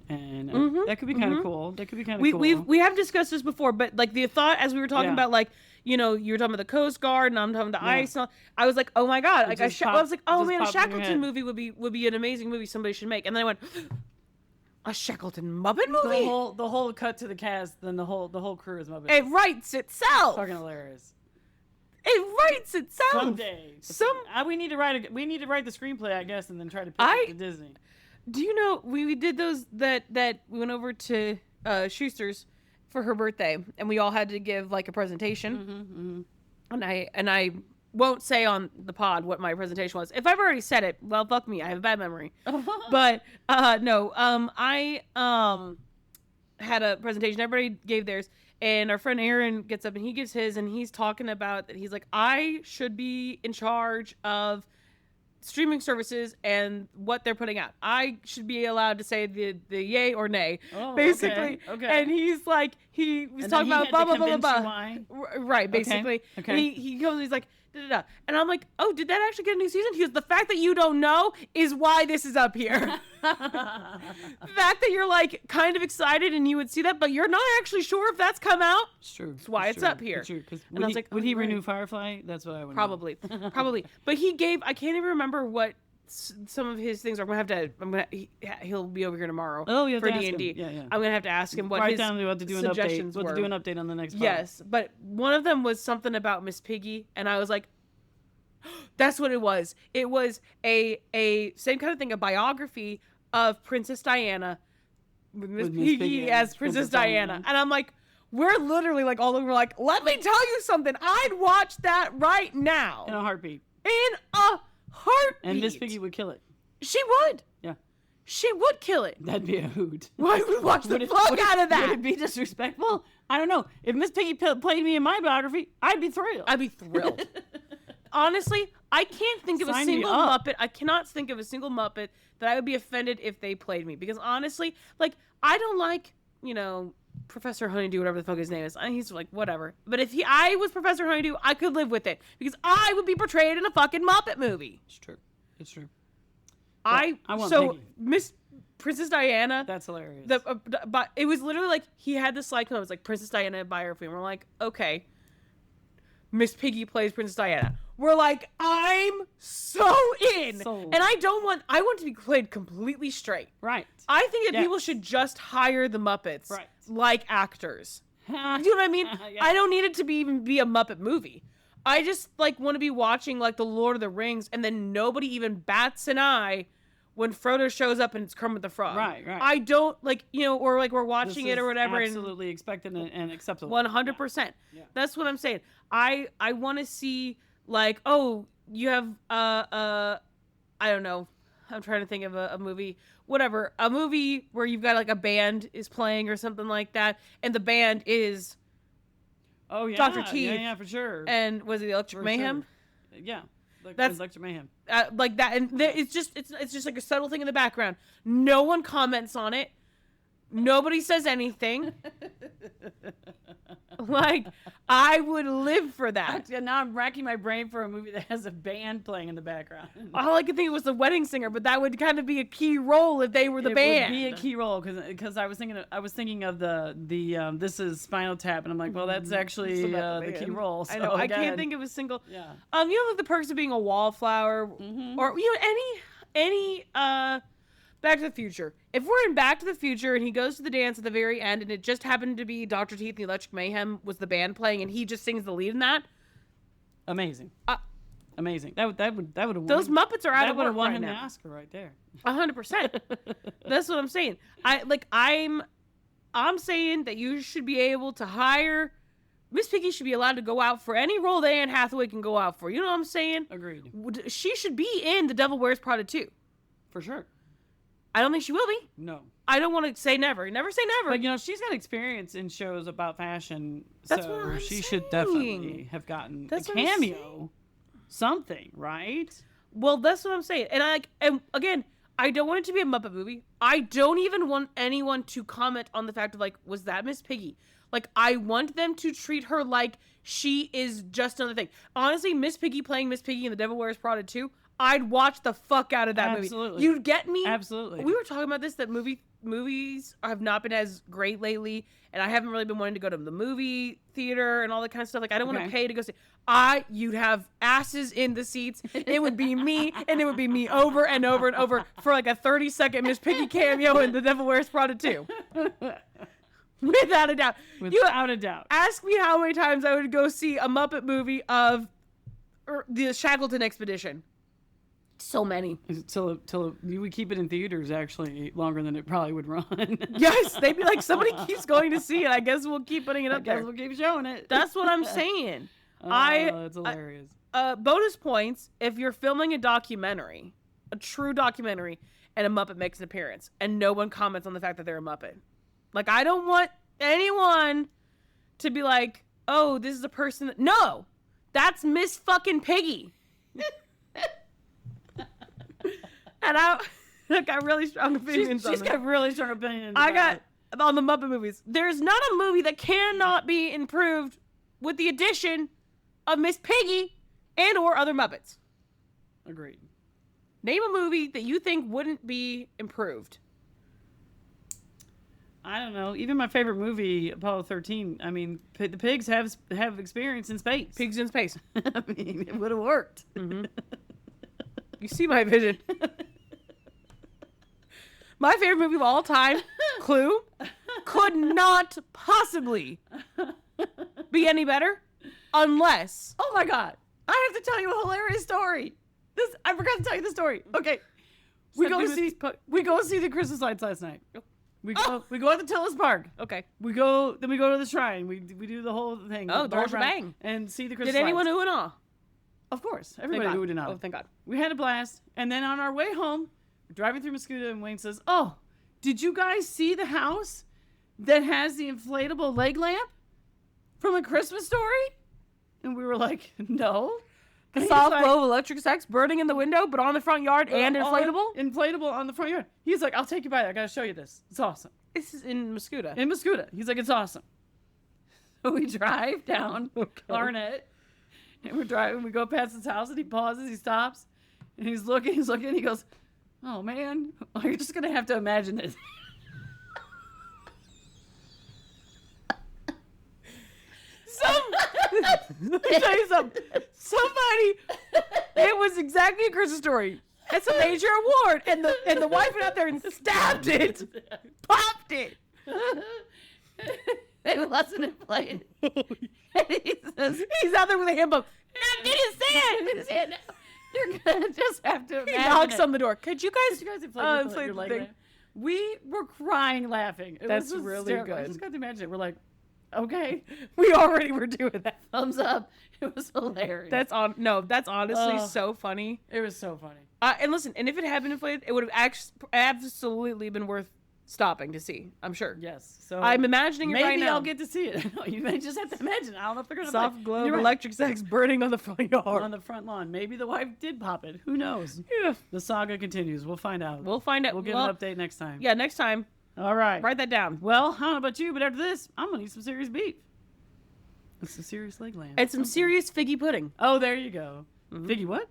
And that could be kind of cool. That could be kind of cool. We have discussed this before, but like the thought as we were talking about, like, you were talking about the Coast Guard and I'm talking about the ice. And all, I was like, oh my God. Like I was like, oh man, a Shackleton movie would be an amazing movie somebody should make. And then I went, a Shackleton Muppet movie? The whole cut to the cast, then the whole crew is Muppets. It writes itself. Fucking hilarious. It writes itself. Someday. We need to write the screenplay, I guess, and then try to pitch it to Disney. Do you know we did those that we went over to Schuster's for her birthday, and we all had to give like a presentation. And I won't say on the pod what my presentation was. If I've already said it, well, fuck me, I have a bad memory. But no, I had a presentation. Everybody gave theirs, and our friend Aaron gets up and he gives his, and he's talking about that. He's like, I should be in charge of streaming services and what they're putting out. I should be allowed to say the yay or nay, basically. Okay. And he's like, he was talking about blah, blah, blah, blah, blah. Right, basically. Okay. And he goes, he's like, da, da, da. And I'm like, oh, did that actually get a new season? He goes, the fact that you don't know is why this is up here. The fact that you're like kind of excited and you would see that, but you're not actually sure if that's come out. It's true. That's why it's up here. It's true. And I was like, would he right. renew Firefly? That's what I would Probably. But he gave, I can't even remember what some of his things are. He'll be over here tomorrow. Oh, you have for to ask D&D. him. Yeah. I'm gonna have to ask him what Write his down what to do an suggestions update. were. What to do an update on the next pod. Yes, but one of them was something about Miss Piggy, and I was like, That's what it was. It was a same kind of thing, a biography of Princess Diana with Miss Piggy as Princess Diana. And I'm like, we're literally like all over like, let me tell you something. I'd watch that right now. In a heartbeat. In a heartbeat. And Miss Piggy would kill it. She would. Yeah. She would kill it. That'd be a hoot. Why would watch the fuck out of that? Would it be disrespectful? I don't know. If Miss Piggy played me in my biography, I'd be thrilled. I'd be thrilled. Honestly, I can't think of a single Muppet. I cannot think of a single Muppet that I would be offended if they played me. Because honestly, like, I don't like, Professor Honeydew, whatever the fuck his name is. He's like, whatever. But if I was Professor Honeydew, I could live with it. Because I would be portrayed in a fucking Muppet movie. It's true. It's true. I want Piggy. Miss Princess Diana. That's hilarious. But it was literally like, he had this slide come up. It was like, Princess Diana biography. And we're like, okay. Miss Piggy plays Princess Diana. We're like, I'm so in. Sold. And I want it to be played completely straight. Right. I think that people should just hire the Muppets like actors. Do you know what I mean? Yeah. I don't need it to even be a Muppet movie. I just like want to be watching like the Lord of the Rings and then nobody even bats an eye when Frodo shows up and it's Kermit the Frog. Right. I don't like, or like we're watching it or whatever. Absolutely expected and acceptable. 100%. Yeah. That's what I'm saying. I want to see like, oh, you have I don't know. I'm trying to think of a movie, whatever, a movie where you've got like a band is playing or something like that, and the band is Dr. Teeth. Yeah, for sure. And was it the Electric Mayhem? Sure. Yeah. That's Electric Mayhem. Like that, and it's just like a subtle thing in the background. No one comments on it. Nobody says anything. Like, I would live for that. Now I'm racking my brain for a movie that has a band playing in the background. All I could think was The Wedding Singer, but that would kind of be a key role if they were the band. It would be a key role because I was thinking of the This Is Spinal Tap, and I'm like, well, that's actually the key role. So I know. I can't think of a single. Yeah. Like The Perks of Being a Wallflower, or any Back to the Future. If we're in Back to the Future and he goes to the dance at the very end and it just happened to be Dr. Teeth and the Electric Mayhem was the band playing and he just sings the lead in that. Amazing. Amazing. That would have won. Those Muppets are out of work right now. That would have won him the Oscar right there. 100%. That's what I'm saying. I'm saying that you should be able to hire Miss Piggy should be allowed to go out for any role that Anne Hathaway can go out for. You know what I'm saying? Agreed. She should be in The Devil Wears Prada 2. For sure. I don't think she will be. No. I don't want to say never. Never say never. But, she's got experience in shows about fashion. That's so what I'm she saying. should definitely have gotten a cameo. Something, right? Well, that's what I'm saying. And again, I don't want it to be a Muppet movie. I don't even want anyone to comment on the fact of, like, was that Miss Piggy? Like, I want them to treat her like she is just another thing. Honestly, Miss Piggy playing Miss Piggy in The Devil Wears Prada 2, I'd watch the fuck out of that movie. Absolutely. You get me? Absolutely. We were talking about this, that movies have not been as great lately, and I haven't really been wanting to go to the movie theater and all that kind of stuff. Like, I don't want to pay to go see. You'd have asses in the seats. It would be me, and it would be me over and over and over for like a 30-second Miss Piggy cameo in The Devil Wears Prada 2. Without a doubt. Without a doubt. Ask me how many times I would go see a Muppet movie of the Shackleton Expedition. So many. Till you would keep it in theaters actually longer than it probably would run. Yes, they'd be like, somebody keeps going to see it. I guess we'll keep putting it up there. We'll keep showing it. That's what I'm saying. It's hilarious. Bonus points if you're filming a documentary, a true documentary, and a Muppet makes an appearance, and no one comments on the fact that they're a Muppet. Like, I don't want anyone to be like, oh, this is a person. No, that's Miss fucking Piggy. And I got really strong opinions on She's got really strong opinions. I got on the Muppet movies. There's not a movie that cannot be improved with the addition of Miss Piggy and or other Muppets. Agreed. Name a movie that you think wouldn't be improved. I don't know. Even my favorite movie, Apollo 13. I mean, the pigs have experience in space. Pigs in space. I mean, it would have worked. Mm-hmm. You see my vision. My favorite movie of all time, Clue, could not possibly be any better unless... Oh my God. I have to tell you a hilarious story. I forgot to tell you the story. Okay. We go see the Christmas lights last night. We go out to Tillis Park. Okay. Then we go to the shrine. We do the whole thing. Oh, the whole shebang. And see the Christmas Did anyone lights. ooh and ah? Of course. Everybody oohed and Oh, ahed. thank God. We had a blast. And then on our way home, we're driving through Muscuda, and Wayne says, "Oh, did you guys see the house that has the inflatable leg lamp from A Christmas Story?" And we were like, "No." The soft glow of electric sex burning in the window, but on the front yard and inflatable? Inflatable on the front yard. He's like, "I'll take you by there. I got to show you this. It's awesome." This is in Muscuda. In Muscuda. He's like, "It's awesome." So we drive down Arnett, and we're driving. We go past his house, and he pauses. He stops, and he's looking. And he goes, "Oh, man. You're just going to have to imagine this." Let me tell you something. Somebody, it was exactly A Christmas Story. It's a major award, and the wife went out there and stabbed it, popped it. They wasn't inflated. And He's out there with a handbook. Now get his hand. You're gonna just have to He imagine knocks it. on the door. Could you guys? inflate inflate your the leg thing? lamp? We were crying laughing. That's was really hysterical. I good. just got to imagine it. We're like, okay, We already were doing that. thumbs up. It was hilarious. That's honestly so funny. It was so funny. And listen, and if it had been inflated, it would have absolutely been worth stopping to see. I'm sure. Yes. So I'm imagining it maybe right now. I'll get to see it. No, you may just have to imagine. I don't know if they're gonna Soft glow of You're right. electric sex burning on the front yard. On the front lawn. Maybe the wife did pop it. Who knows? Yeah. The saga continues. We'll find out. We'll find out. We'll give an update next time. Yeah, next time. All right. Write that down. Well, I don't know about you, but after this, I'm gonna eat some serious beef. It's some serious leg lamb. And some serious figgy pudding. Oh, there you go. Mm-hmm. Figgy what?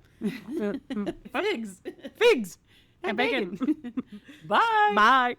Figs. Figs. And bacon. Bye. Bye.